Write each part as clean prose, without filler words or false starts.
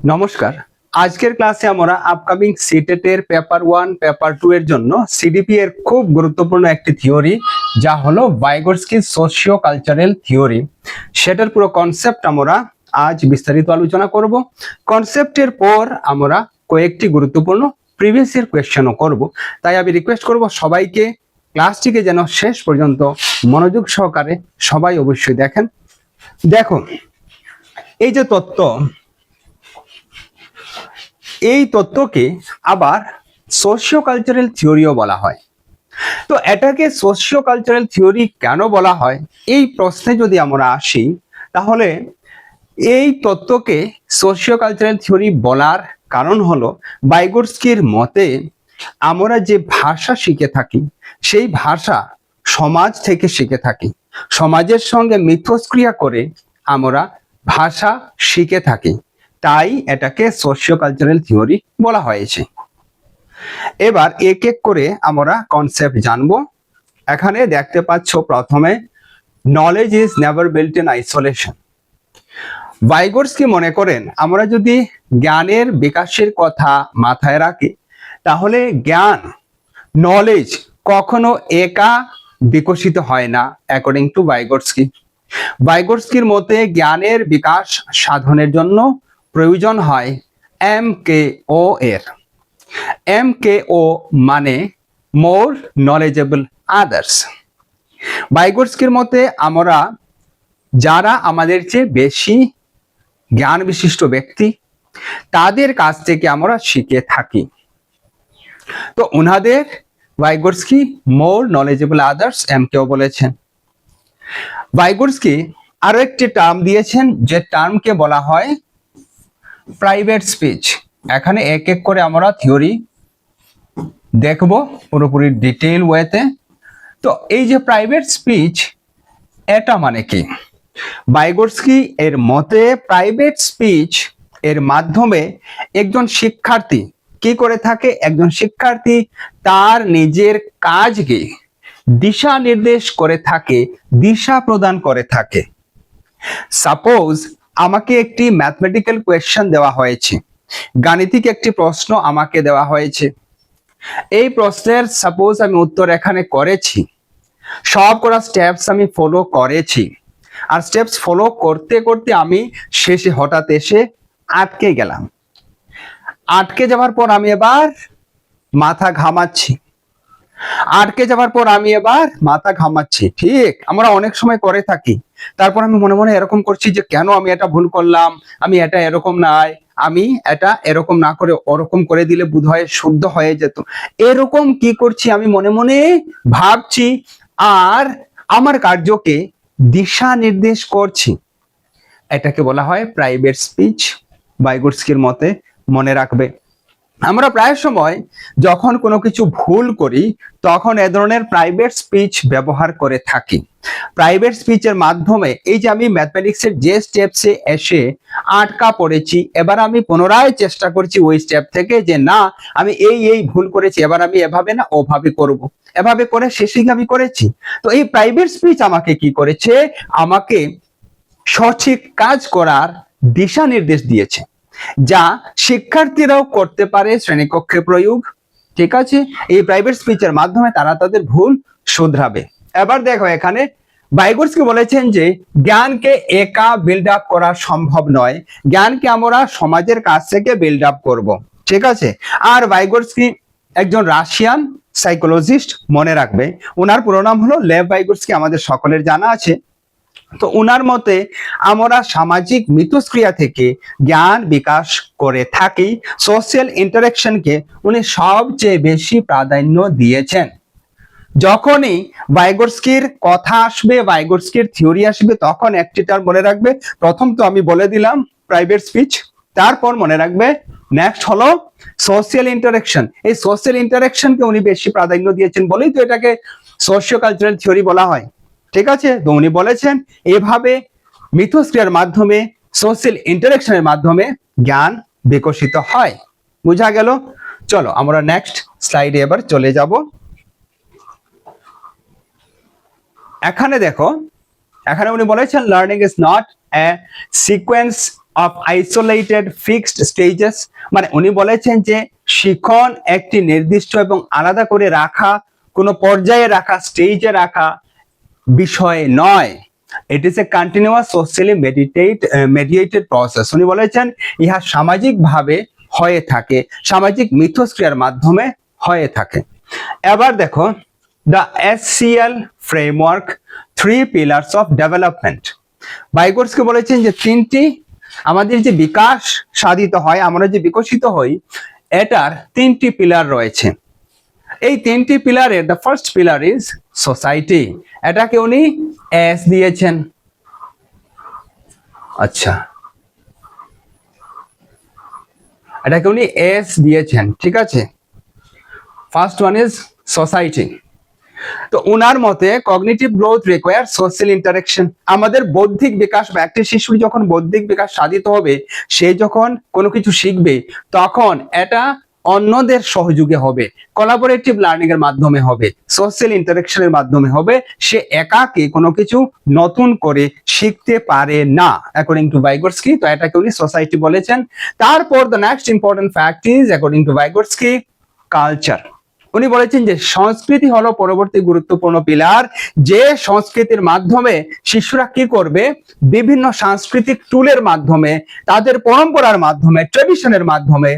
নমস্কার। আজকের ক্লাসে আমরা আপকামিং সিটেট এর পেপার 1 পেপার 2 এর জন্য সিডিপি এর খুব গুরুত্বপূর্ণ একটি থিওরি যা হলো ভাইগোটস্কি সোশিও কালচারাল থিওরি, সেটার পুরো কনসেপ্ট আমরা আজ বিস্তারিত আলোচনা করব। কনসেপ্টের পর আমরা কয়েকটি গুরুত্বপূর্ণ প্রিভিয়াস ইয়ার কোয়েশ্চেনও করব। তাই আমি রিকোয়েস্ট করব সবাইকে ক্লাসটিকে যেন শেষ পর্যন্ত মনোযোগ সহকারে সবাই অবশ্যই দেখেন। দেখো, এই যে তত্ত্ব, এই তত্ত্বকে আবার সোশিও কালচারাল থিওরিও বলা হয়। তো এটাকে সোশিও কালচারাল থিওরি কেন বলা হয়, এই প্রশ্নে যদি আমরা আসি, তাহলে এই তত্ত্বকে সোশিও কালচারাল থিওরি বলার কারণ হলো ভাইগোটস্কির মতে আমরা যে ভাষা শিখে থাকি সেই ভাষা সমাজ থেকে শিখে থাকি, সমাজের সঙ্গে মিথস্ক্রিয়া করে আমরা ভাষা শিখে থাকি, তাই এটাকে সোশিও কালচারাল থিওরি বলা হয়েছে। এবার এক এক করে আমরা কনসেপ্ট জানবো। এখানে দেখতে পাচ্ছ প্রথমে knowledge is never built in isolation. Vygotsky মনে করেন আমরা যদি জ্ঞানের বিকাশের কথা মাথায় রাখি, তাহলে জ্ঞান, নলেজ কখনো একা বিকশিত হয় না। অ্যাকর্ডিং টু ভাইগোটস্কি, ভাইগোটস্কির মতে জ্ঞানের বিকাশ সাধনের জন্য প্রয়োজন হয় MKO এর। MKO মানে মোর নলেজেবল আদার্স। ভাইগোটস্কির মতে আমরা যারা আমাদের চেয়ে বেশি জ্ঞান বিশিষ্ট ব্যক্তি, তাদের কাছ থেকে আমরা শিখে থাকি। তো উনাদের ভাইগোটস্কি মোর নলেজেবল আদার্স MKO বলেছেন। ভাইগোটস্কি আরো একটি টার্ম দিয়েছেন, যে টার্মকে বলা হয় প্রাইভেট স্পিচ। এখানে এক এক করে আমরা থিওরি দেখব পুরোপুরি ডিটেইল ওয়েতে। তো এই যে প্রাইভেট স্পিচ, এটা মানে কি? ভাইগোটস্কি এর মতে প্রাইভেট স্পিচ এর মাধ্যমে একজন শিক্ষার্থী কি করে থাকে? একজন শিক্ষার্থী তার নিজের কাজকে দিশা নির্দেশ করে থাকে, দিশা প্রদান করে থাকে। সাপোজ আমাকে একটি ম্যাথমেটিক্যাল কোয়েশ্চেন দেওয়া হয়েছে, গাণিতিক একটি প্রশ্ন আমাকে দেওয়া হয়েছে। এই প্রশ্নের সাপোজ আমি উত্তর এখানে করেছি, সব করা স্টেপস আমি ফলো করেছি, আর স্টেপস ফলো করতে করতে আমি শেষে হঠাৎ এসে আটকে গেলাম। আটকে যাওয়ার পর আমি এবার মাথা ঘামাচ্ছি, আটকে যাওয়ার পর আমি এবার মাথা ঘামাচ্ছি। ঠিক আমরা অনেক সময় করে থাকি। তারপর আমি মনে মনে এরকম করছি যে কেন আমি এটা ভুল করলাম, আমি এটা এরকম নাই, আমি এটা এরকম না করে ওরকম করে দিলে বোধহয় শুদ্ধ হয়ে যেত। এরকম কি করছি আমি মনে মনে ভাবছি, আর আমার কার্যকে দিশা নির্দেশ করছি। এটাকে বলা হয় প্রাইভেট স্পিচ ভাইগোটস্কির মতে। মনে রাখবে, আমরা প্রায় সময় যখন কোনো কিছু ভুল করি তখন এ ধরনের প্রাইভেট স্পিচ ব্যবহার করে থাকি। প্রাইভেট স্পিচের মাধ্যমে এই যে আমি ম্যাথমেটিক্সের যে স্টেপসে এসে আটকা পড়েছি, এবার আমি পুনরায় চেষ্টা করছি ওই স্টেপ থেকে যে না, আমি এই ভুল করেছি, এবার আমি এভাবে না ওভাবে করব, এভাবে করে শেষে আমি করেছি। তো এই প্রাইভেট স্পিচ আমাকে কি করেছে? আমাকে সঠিক কাজ করার দিশা নির্দেশ দিয়েছে, যা শিক্ষার্থীরাও করতে পারে শ্রেণীকক্ষে প্রয়োগ। ঠিক আছে, এই প্রাইভেট স্পিচের মাধ্যমে তারা তাদের ভুল শুধরাবে। এবার দেখো, এখানে ভাইগোটস্কি বলেছেন যে জ্ঞানকে একা বিল্ড আপ করা সম্ভব নয়, জ্ঞানকে আমরা সমাজের কাছ থেকে বিল্ড আপ করব। ঠিক আছে, আর ভাইগোটস্কি একজন রাশিয়ান সাইকোলজিস্ট, মনে রাখবে। ওনার পুরো নাম হলো লেভ ভাইগোটস্কি, আমাদের সকলের জানা আছে। তো উনার মতে আমরা সামাজিক মিথস্ক্রিয়া থেকে জ্ঞান বিকাশ করে থাকি। সোশ্যাল ইন্টারেকশনকে উনি সবচেয়ে বেশি প্রাধান্য দিয়েছেন। যখনই ভাইগোটস্কির কথা আসবে, ভাইগোটস্কির থিওরি আসবে, তখন একটি টার্ম মনে রাখবে। প্রথম তো আমি বলে দিলাম প্রাইভেট স্পিচ, তারপর মনে রাখবে নেক্সট হলো সোশ্যাল ইন্টারেকশন। এই সোশ্যাল ইন্টারেকশনকে উনি বেশি প্রাধান্য দিয়েছেন বলেই তো এটাকে সোশিও কালচারাল থিওরি বলা হয়। ঠিক আছে, তো উনি বলেছেন এভাবে মিথস্ক্রিয়ার মাধ্যমে, সোশ্যাল ইন্টারেকশনের মাধ্যমে জ্ঞান বিকশিত হয়। বুঝা গেল? চলো আমরা নেক্সট স্লাইডে এবার চলে যাব। এখানে দেখো, এখানে উনি বলেছেন learning is not a sequence of isolated fixed stages, মানে উনি বলেছেন যে শিখন একটি নির্দিষ্ট এবং আলাদা করে রাখা, কোনো পর্যায়ে রাখা, স্টেজে রাখা বিষয় নয়। ইট is A continuous socially mediated process. উনি বলেছেন ইহা সামাজিকভাবে হয়ে থাকে, সামাজিক মিথস্ক্রিয়ার মাধ্যমে হয়ে থাকে। এবার দেখো, the SCL framework, three pillars of development. Vygotsky বলেছেন যে তিনটি, আমাদের যে বিকাশ সাধিত হয়, আমরা যে বিকশিত হই, এটার তিনটি পিলার রয়েছে। এই তিনটি পিলারের the first pillar is society, এটাকে উনি এস দিয়েছেন। আচ্ছা, এটাকে উনি এস দিয়েছেন, ঠিক আছে। First one is society. তো উনার মতে cognitive growth require social interaction. আমাদের বৌদ্ধিক বিকাশ বা একটি শিশুর যখন বৌদ্ধিক বিকাশ সাধিত হবে, সে যখন কোনো কিছু শিখবে, তখন এটা অন্যদের সহযোগে হবে, কোলাবোরেটিভ লার্নিং এর মাধ্যমে হবে, সোশ্যাল ইন্টারেকশনের মাধ্যমে হবে। সে একাকী কোনো কিছু নতুন করে শিখতে পারে না, অ্যাকর্ডিং টু ভাইগোটস্কি। তো এটাকে উনি সোসাইটি বলেছেন। তারপর the next important fact is, according to Vygotsky, culture. উনি বলেছেন যে সংস্কৃতি হলো পরবর্তী গুরুত্বপূর্ণ পিলার। যে সংস্কৃতির মাধ্যমে শিশুরা কি করবে, বিভিন্ন সাংস্কৃতিক টুলের মাধ্যমে, তাদের পরম্পরার মাধ্যমে, ট্রেডিশনের মাধ্যমে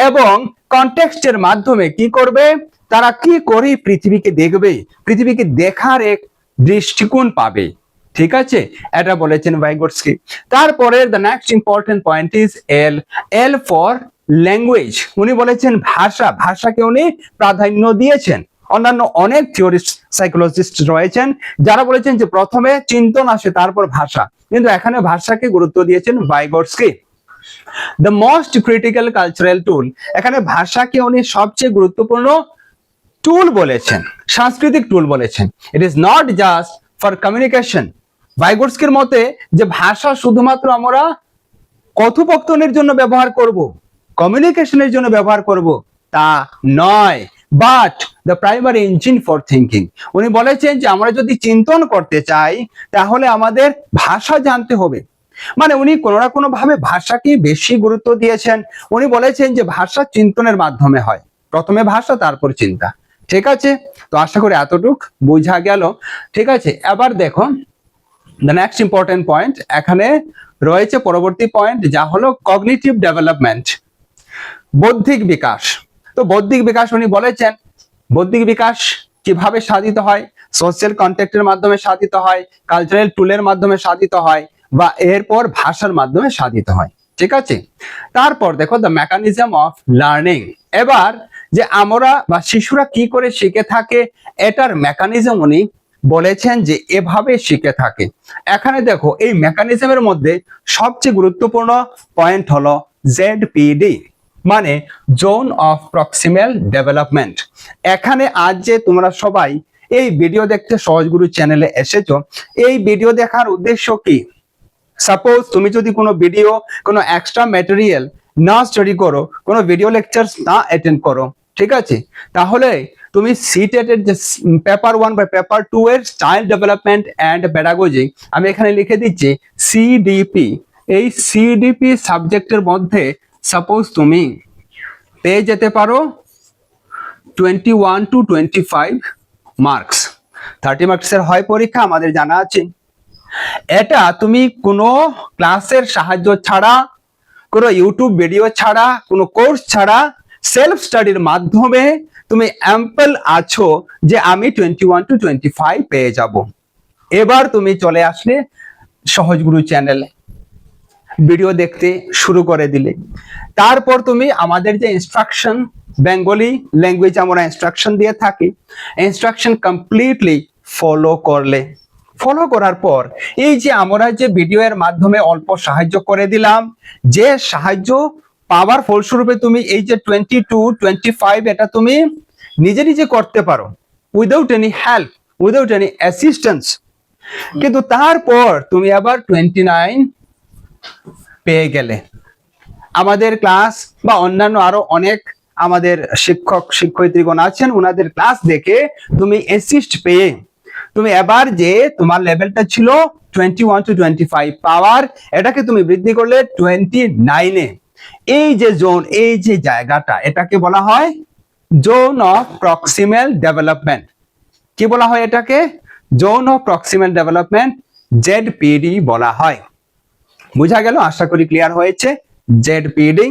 এবং কনটেক্সটের মাধ্যমে কি করবে, তারা কি করে পৃথিবীকে দেখবে, পৃথিবীকে দেখার এক দৃষ্টিকোণ পাবে, ঠিক আছে। এটা বলেছেন ভাইগোটস্কি। তারপরে the next important point is L, L for language. উনি বলেছেন ভাষা, ভাষাকে উনি প্রাধান্য দিয়েছেন। অন্যান্য অনেক থিওরিস্ট, সাইকোলজিস্ট রয়েছেন যারা বলেছেন যে প্রথমে চিন্তন আসে তারপর ভাষা, কিন্তু এখানে ভাষাকে গুরুত্ব দিয়েছেন ভাইগোটস্কি। দ্য মোস্ট ক্রিটিক্যাল কালচারাল টুল, এখানে ভাষাকে উনি সবচেয়ে গুরুত্বপূর্ণ টুল বলেছেন, সাংস্কৃতিক টুল বলেছেন। It is not just for communication. ভাইগোটস্কির মতে যে ভাষা শুধুমাত্র আমরা কথোপকথনের জন্য ব্যবহার করব, কমিউনিকেশনের জন্য ব্যবহার করব, তা নয়, but the primary engine for thinking. উনি বলেছেন যে আমরা যদি চিন্তন করতে চাই, তাহলে আমাদের ভাষা জানতে হবে। মানে উনি কোনো না কোনো ভাবে ভাষাকে বেশি গুরুত্ব দিয়েছেন। উনি বলেছেন যে ভাষা চিন্তনের মাধ্যমে হয়, প্রথমে ভাষা তারপর চিন্তা, ঠিক আছে। তো আশা করি এতটুক বোঝা গেল, ঠিক আছে। এবার দেখো দ্য নেক্সট ইম্পর্টেন্ট পয়েন্ট, এখানে রয়েছে পরবর্তী পয়েন্ট, যা হলো কগনিটিভ ডেভেলপমেন্ট, বৌদ্ধিক বিকাশ। তো বৌদ্ধিক বিকাশ উনি বলেছেন বৌদ্ধিক বিকাশ কিভাবে সাধিত হয়, সোশ্যাল কন্ট্যাক্টের মাধ্যমে সাধিত হয়, কালচারাল টুলের মাধ্যমে সাধিত হয়, বা এরপর ভাষার মাধ্যমে সাধিত হয়, ঠিক আছে। তারপর দেখো দ্য মেকানিজম অফ লার্নিং। এবার যে আমরা বা শিশুরা কি করে শিখে থাকে, এটার মেকানিজম উনি বলেছেন যে এভাবে শিখে থাকে। এখানে দেখো এই মেকানিজমের মধ্যে সবচেয়ে গুরুত্বপূর্ণ পয়েন্ট হলো ZPD, মানে জোন অফ প্রক্সিমাল ডেভেলপমেন্ট। এখানে আজ যে তোমরা সবাই এই ভিডিও দেখতে সহজগুরু চ্যানেলে এসেছো, এই ভিডিও দেখার উদ্দেশ্য কি? সাপোজ তুমি যদি কোনো ভিডিও, কোনো এক্সট্রা ম্যাটেরিয়াল না স্টাডি করো, কোনো ভিডিও লেকচারস না অ্যাটেন্ড করো, ঠিক আছে, তাহলে তুমি সিটেটের যে পেপার 1 বা পেপার 2 এর চাইল্ড ডেভেলপমেন্ট অ্যান্ড পেডাগজি, আমি এখানে লিখে দিচ্ছি CDP, এই CDP সাবজেক্টের মধ্যে সাপোজ তুমি পেয়ে যেতে পারো 21 to 25 মার্কস। 30 মার্কসের হয় পরীক্ষা, আমাদের জানা আছে। এটা তুমি কোনো ক্লাসের সাহায্য ছাড়া, কোনো ইউটিউব ভিডিও ছাড়া, কোনো কোর্স ছাড়া, সেলফ স্টাডির মাধ্যমে তুমি অ্যাম্পল আছো যে আমি 21 to 25 পেয়ে যাব। এবার তুমি চলে আসলে সহজগুরু চ্যানেলে, ভিডিও দেখতে শুরু করে দিলে, তারপর তুমি আমাদের যে ইনস্ট্রাকশন, বেঙ্গলি ল্যাঙ্গুয়েজ আমরা ইনস্ট্রাকশন দিয়ে থাকি, ইনস্ট্রাকশন কমপ্লিটলি ফলো করলে, ফলো করার পর এই যে আমরা যে ভিডিও এর মাধ্যমে অল্প সাহায্য করে দিলাম, যে সাহায্য পাওয়ার ফলস্বরূপে তুমি এই যে 22, 25 এটা তুমি নিজে নিজে করতে পারো, without any help, without any assistance. কিন্তু তারপর তুমি আবার 29 পেয়ে গেলে, আমাদের ক্লাস বা অন্যান্য আরো অনেক আমাদের শিক্ষক শিক্ষয়িত্রীগণ আছেন, ওনাদের ক্লাস দেখে তুমি অ্যাসিস্ট পেয়ে তুমি এবার যে তোমার লেভেলটা ছিল 21 to 25 পাওয়ার এটাকে তুমি বৃদ্ধি করলে 29-এ। এই যে জোন, এই যে জায়গাটা, এটাকে বলা হয় জোন অফ প্রক্সিমাল ডেভেলপমেন্ট। কি বলা হয় এটাকে? Zone of proximal development, ZPD বলা হয়। বুঝা গেল? আশা করি ক্লিয়ার হয়েছে। ZPD,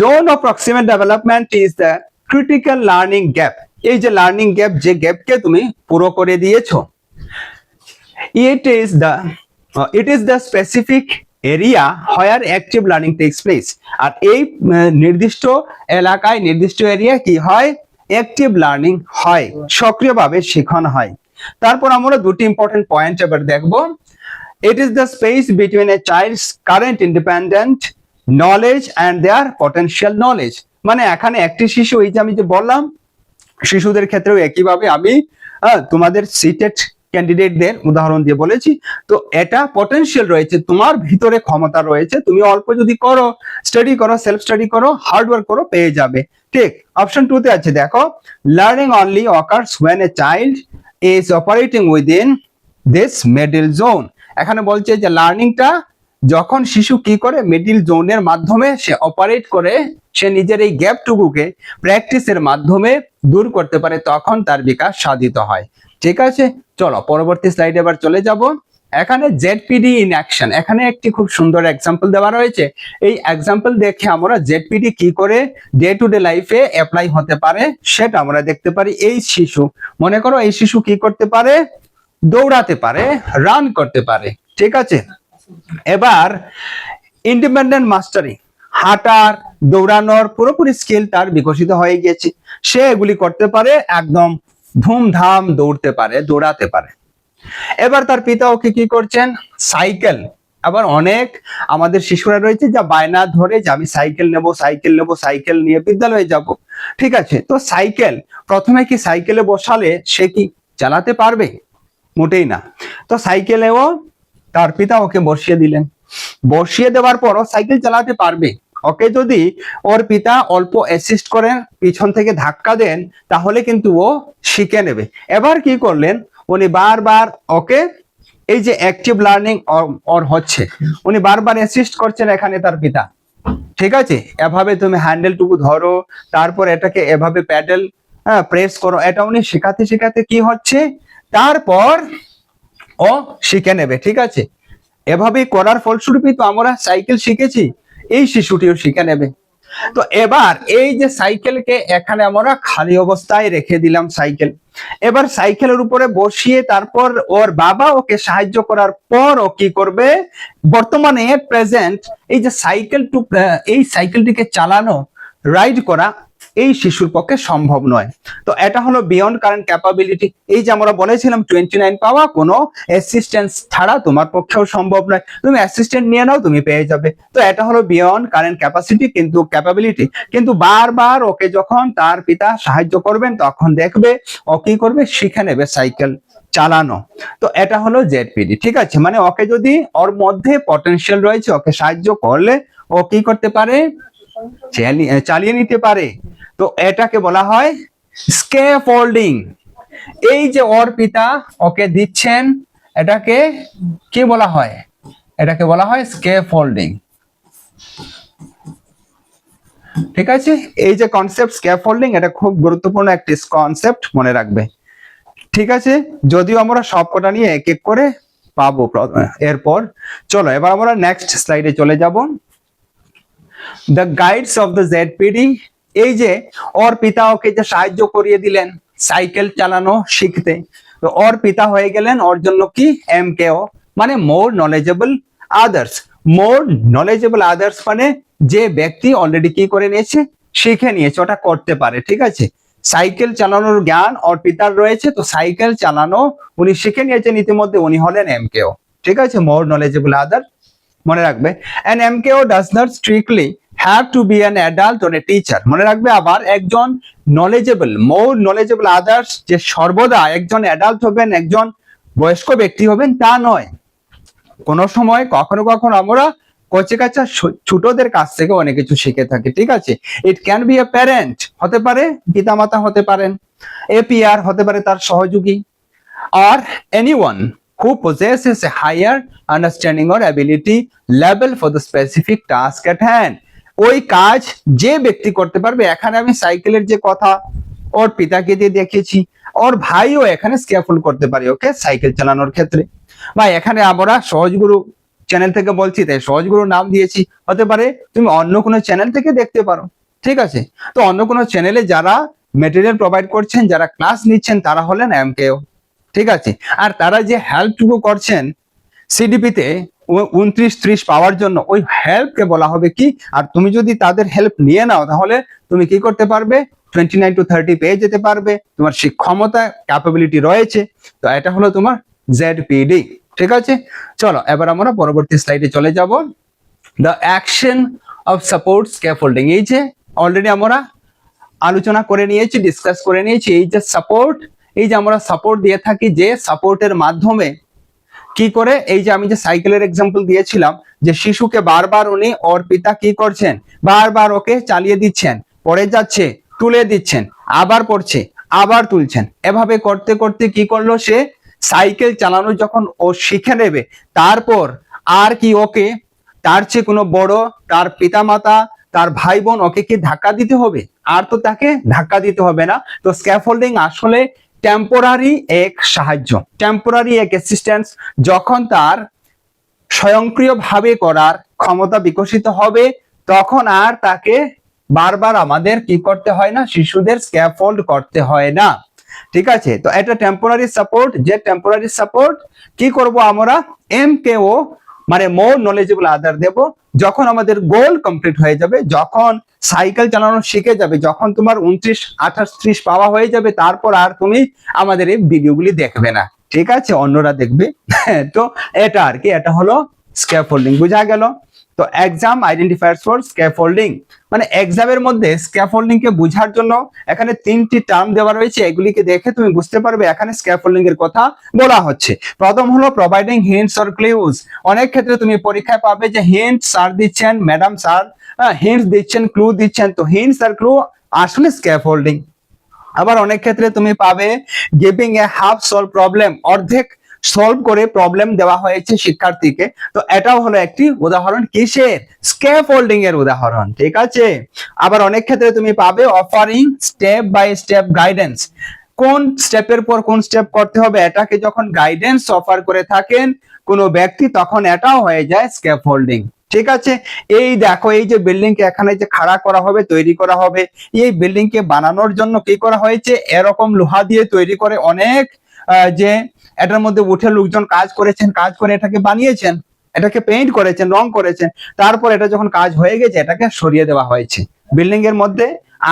zone of proximal development is the critical learning gap. এই যে লার্নিং গ্যাপ, যে গ্যাপকে তুমি পুরো করে দিয়েছো, it is the specific area where active learning takes place। আর এই নির্দিষ্ট এলাকায়, নির্দিষ্ট এরিয়া কি হয়? অ্যাক্টিভ লার্নিং হয়, সক্রিয়ভাবে শেখানো হয়। তারপর আমরা দুটি ইম্পর্টেন্ট পয়েন্ট এবার দেখব। It is the space between a child's current independent knowledge and their potential knowledge। মানে এখানে একটি শিশু, এই যে আমি যে বললাম শিশুদের ক্ষেত্রেও একইভাবে আমি তোমাদের সিটেট ক্যান্ডিডেটদের উদাহরণ দিয়ে বলেছি। তো এটা পটেনশিয়াল রয়েছে, তোমার ভিতরে ক্ষমতা রয়েছে, তুমি অল্প যদি করো, স্টাডি করো, সেলফ স্টাডি করো, হার্ডওয়ার্ক করো, পেয়ে যাবে। ঠিক, অপশন 2 তে আছে দেখো, learning only occurs when a child is operating within this middle zone। এখানে বলছে যে লার্নিংটা যখন শিশু কি করে, মিডল জোনের মাধ্যমে সে অপারেট করে, সে নিজের এই গ্যাপটুকুকে প্র্যাকটিসের মাধ্যমে দূর করতে পারে, তখন তার বিকাশ সাধিত হয়। ঠিক আছে, চলো পরবর্তী স্লাইডে এবার চলে যাব। এখানে জেডপিডি ইন অ্যাকশন, এখানে একটি খুব সুন্দর এক্সাম্পল দেওয়া রয়েছে। এই এক্সাম্পল দেখে আমরা জেডপিডি কি করে ডে টু ডে লাইফে অ্যাপ্লাই হতে পারে সেটা আমরা দেখতে পারি। এই শিশু, মনে করো এই শিশু কি করতে পারে? দৌড়াতে পারে, রান করতে পারে। ঠিক আছে, এবার ইন্ডিপেন্ডেন্ট মাস্টারিং, হাঁটার, দৌড়ানোর পুরোপুরি স্কিল তার বিকশিত হয়ে গেছে, সে এগুলি করতে পারে, একদম ধুমধাম দৌড়তে পারে, দৌড়াতে পারে। এবার তার পিতা ওকে কি করছেন? সাইকেল। আবার অনেক আমাদের শিশুরা রয়েছে যা বায়না ধরে যে আমি সাইকেল নেব, সাইকেল নেব, সাইকেল নিয়ে বিদ্যালয়ে যাব। ঠিক আছে, তো সাইকেল প্রথমে কি সাইকেলে বসালে সে কি চালাতে পারবে? মোটেই না। তো সাইকেলেও তার পিতা ওকে বসিয়ে দিলেন, বসিয়ে দেওয়ার পরও সাইকেল চালাতে পারবে। ওকে যদি ওর পিতা অল্প অ্যাসিস্ট করেন, পিছন থেকে ধাক্কা দেন, তাহলে কিন্তু ও শিখে নেবে। এবার কি করলেন? উনি বারবার ওকে, এই যে অ্যাক্টিভ লার্নিং ওর হচ্ছে, উনি বারবার অ্যাসিস্ট করছেন এখানে তার পিতা। ঠিক আছে, এভাবে তুমি হ্যান্ডেলটুকু ধরো, তারপর এটাকে এভাবে প্যাডেল প্রেস করো, এটা উনি শেখাতে শেখাতে কি হচ্ছে, তারপর ও শিখে নেবে। ঠিক আছে, এভাবেই করার ফলস্বরূপই তো আমরা সাইকেল শিখেছি, এই শিশুটিও শিখে নেবে। তো এবার এই যে সাইকেলকে এখানে আমরা খালি অবস্থায় রেখে দিলাম সাইকেল, এবার সাইকেলের উপরে বসিয়ে তারপর ওর বাবা ওকে সাহায্য করার পর ও কি করবে? বর্তমানে প্রেজেন্ট এই যে এই সাইকেলটিকে চালানো, রাইড করা এই শিশুর পক্ষে সম্ভব নয়। তো এটা হলো বিয়ন্ড কারেন্ট ক্যাপাবিলিটি। এই যে আমরা বলেছিলাম 29 পাওয়া কোনো অ্যাসিস্ট্যান্স ছাড়া তোমার পক্ষেও সম্ভব নয়, তুমি অ্যাসিস্ট্যান্ট নিয়ে নাও, তুমি পেয়ে যাবে। তো এটা হলো বিয়ন্ড কারেন্ট ক্যাপাসিটি, কিন্তু ক্যাপাবিলিটি। কিন্তু বারবার ওকে যখন তার পিতা সাহায্য করবেন, তখন দেখবে ও কি করবে? শিখে নেবে সাইকেল চালানো। তো এটা হলো জেডপিডি। ঠিক আছে, মানে ওকে যদি ওর মধ্যে পটেনশিয়াল রয়েছে, ওকে সাহায্য করলে ও কি করতে পারে? চালিয়ে নিতে পারে। তো এটাকে বলা হয় স্ক্যাফোল্ডিং। এই যে ওর পিতা ওকে দিচ্ছেন, এটাকে কি বলা হয়? এটাকে বলা হয় স্ক্যাফোল্ডিং। ঠিক আছে, এই যে কনসেপ্ট স্ক্যাফোল্ডিং, এটা খুব গুরুত্বপূর্ণ একটি কনসেপ্ট, মনে রাখবে। ঠিক আছে, যদিও আমরা সবকটা নিয়ে এক এক করে পাবো এরপর। চলো এবার আমরা নেক্সট স্লাইডে চলে যাব। The guides of the ZPD, এই যে ওর পিতা ওকে যে সাহায্য করিয়ে দিলেন সাইকেল চালানো শিখতে, তো ওর পিতা হয়ে গেলেন ওর জন্য কি? এমকেও, মানে মোর নলেজেবল আদার্স। মোর নলেজেবল আদার্স মানে যে ব্যক্তি অলরেডি কি করে নিয়েছে? শিখে নিয়েছে, ওটা করতে পারে। ঠিক আছে, সাইকেল চালানোর জ্ঞান ওর পিতার রয়েছে, তো সাইকেল চালানো উনি শিখে নিয়েছেন ইতিমধ্যে, উনি হলেন এমকেও। ঠিক আছে, মোর নলেজেবল আদার, মনে রাখবে। an MKO does not strictly have to be an adult or a teacher। মনে রাখবে, আবার একজন নলেজেবল, মোর নলেজেবল আদার্স যে সর্বদা একজন অ্যাডাল্ট হবেন, একজন বয়স্ক ব্যক্তি হবেন তা নয়। কোন সময় কখনো কখনো আমরা কচি কাঁচা ছোটদের কাছ থেকে অনেক কিছু শিখে থাকি। ঠিক আছে, it can B A parent, হতে পারে পিতামাতা হতে পারেন, এ পিআর হতে পারে তার সহযোগী, আর anyone, who possesses a higher understanding or ability level for the specific task at hand. ওই কাজ যে ব্যক্তি করতে পারবে, এখানে আমি সাইকেলের যে কথা ওর পিতাকে দিয়ে দেখিয়েছি, ওর ভাইও এখানে স্ক্যাফোল্ড করতে পারে ওকে সাইকেল চালানোর ক্ষেত্রে। বা এখানে আমরা সহজগুরু চ্যানেল থেকে বলছি তাই সহজগুরু নাম দিয়েছি, হতে পারে তুমি অন্য কোনো চ্যানেল থেকে দেখতে পারো, ঠিক আছে। তো অন্য কোনো চ্যানেলে যারা মেটেরিয়াল প্রোভাইড করছেন, যারা ক্লাস নিচ্ছেন, তারা হলেন এমকেও, ঠিক আছে। আর তারা যে হেল্পটুকু করছেন সিডিপিতে 29-30 পাওয়ার জন্য, ওই হেল্পকে বলা হবে কি। আর তুমি যদি তাদের হেল্প নিয়ে নাও তাহলে তুমি কি করতে পারবে, 29 to 30 পেয়ে যেতে পারবে, তোমার সেই ক্ষমতা ক্যাপাবিলিটি রয়েছে। তো এটা হলো তোমার জেডপিডি, ঠিক আছে। চলো এবার আমরা পরবর্তী স্লাইডে চলে যাব। The action of support scaffolding, এই যে অলরেডি আমরা আলোচনা করে নিয়েছি, ডিসকাস করে নিয়েছি। এই যে সাপোর্ট, এই যে আমরা সাপোর্ট দিয়ে থাকি, যে সাপোর্টের মাধ্যমে কি করে, এই যে আমি যে সাইকেলের এক্সাম্পল দিয়েছিলাম, যে শিশুকে বারবার উনি ওর পিতা কি করছেন, বারবার ওকে চালিয়ে দিচ্ছেন, পড়ে যাচ্ছে, তুলে দিচ্ছেন, আবার পড়ছে, আবার তুলছেন, এভাবে করতে করতে কি করলো, সে সাইকেল চালানো যখন ও শিখে নেবে, তারপর আর কি ওকে তার চেয়ে কোনো বড়, তার পিতামাতা, তার ভাই বোন ওকে কি ধাক্কা দিতে হবে? আর তো তাকে ধাক্কা দিতে হবে না। তো স্ক্যাফোল্ডিং আসলে টেম্পোরারি এক সাহায্য, টেম্পোরারি এক অ্যাসিস্ট্যান্স। যখন তার স্বয়ংক্রিয়ভাবে করার ক্ষমতা বিকশিত হবে, তখন আর তাকে বারবার আমাদের কি করতে হয় না, শিশুদের স্ক্যাফোল্ড করতে হয় না, ঠিক আছে। তো এটা টেম্পোরারি সাপোর্ট, যে টেম্পোরারি সাপোর্ট কি করব আমরা, এমকেও মানে মোর নলেজেবল আদার দেব। যখন আমাদের গোল কমপ্লিট হয়ে যাবে, যখন সাইকেল চালানো শিখে যাবে, যখন তোমার 29, 28, 30 পাওয়া হয়ে যাবে, তারপর আর তুমি আমাদের এই ভিডিওগুলি দেখবে না, ঠিক আছে, অন্যরা দেখবে। তো এটা আর কি, এটা হলো স্ক্যাফোল্ডিং, বুঝা গেল। তো এক্সাম আইডেন্টিফায়ার্স ফর স্ক্যাফোল্ডিং, মানে এক্সামের মধ্যে স্ক্যাফোল্ডিং কে বোঝার জন্য এখানে 3টি টার্ম দেওয়া রয়েছে, এগুলিকে দেখে তুমি বুঝতে পারবে এখানে স্ক্যাফোল্ডিং এর কথা বলা হচ্ছে। প্রথম হলো প্রোভাইডিং হিন্টস অর ক্লুজ। অনেক ক্ষেত্রে তুমি পরীক্ষায় পাবে যে হিন্টস স্যার দিচ্ছেন, ম্যাডাম স্যার হিন্টস দিচ্ছেন, ক্লু দিচ্ছেন, তো হিন্টস আর ক্লু আসলে স্ক্যাফোল্ডিং। আবার অনেক ক্ষেত্রে তুমি পাবে giving a half solve problem, অর্ধেক সলভ করে প্রবলেম দেওয়া হয়েছে শিক্ষার্থীকে, তো এটাও হলো একটি উদাহরণ, কিসের, স্ক্যাফোল্ডিং এর উদাহরণ, ঠিক আছে। আবার অনেক ক্ষেত্রে তুমি পাবে offering step by step guidance, কোন স্টেপের পর কোন স্টেপ করতে হবে এটাকে যখন গাইডেন্স অফার করে থাকেন কোনো ব্যক্তি, তখন এটাও হয়ে যায় স্ক্যাফোল্ডিং, ঠিক আছে। এই দেখো, এই যে বিল্ডিং কে এখানে যে খাড়া করা হবে, তৈরি করা হবে, এই বিল্ডিং কে বানানোর জন্য কি করা হয়েছে, এরকম লোহা দিয়ে তৈরি করে অনেক যে এটার মধ্যে উঠে লোকজন কাজ করেছেন, কাজ করে এটাকে বানিয়েছেন, এটাকে পেইন্ট করেছেন, রং করেছেন, তারপর এটা যখন কাজ হয়ে গেছে এটাকে সরিয়ে দেওয়া হয়েছে বিল্ডিং এর মধ্যে।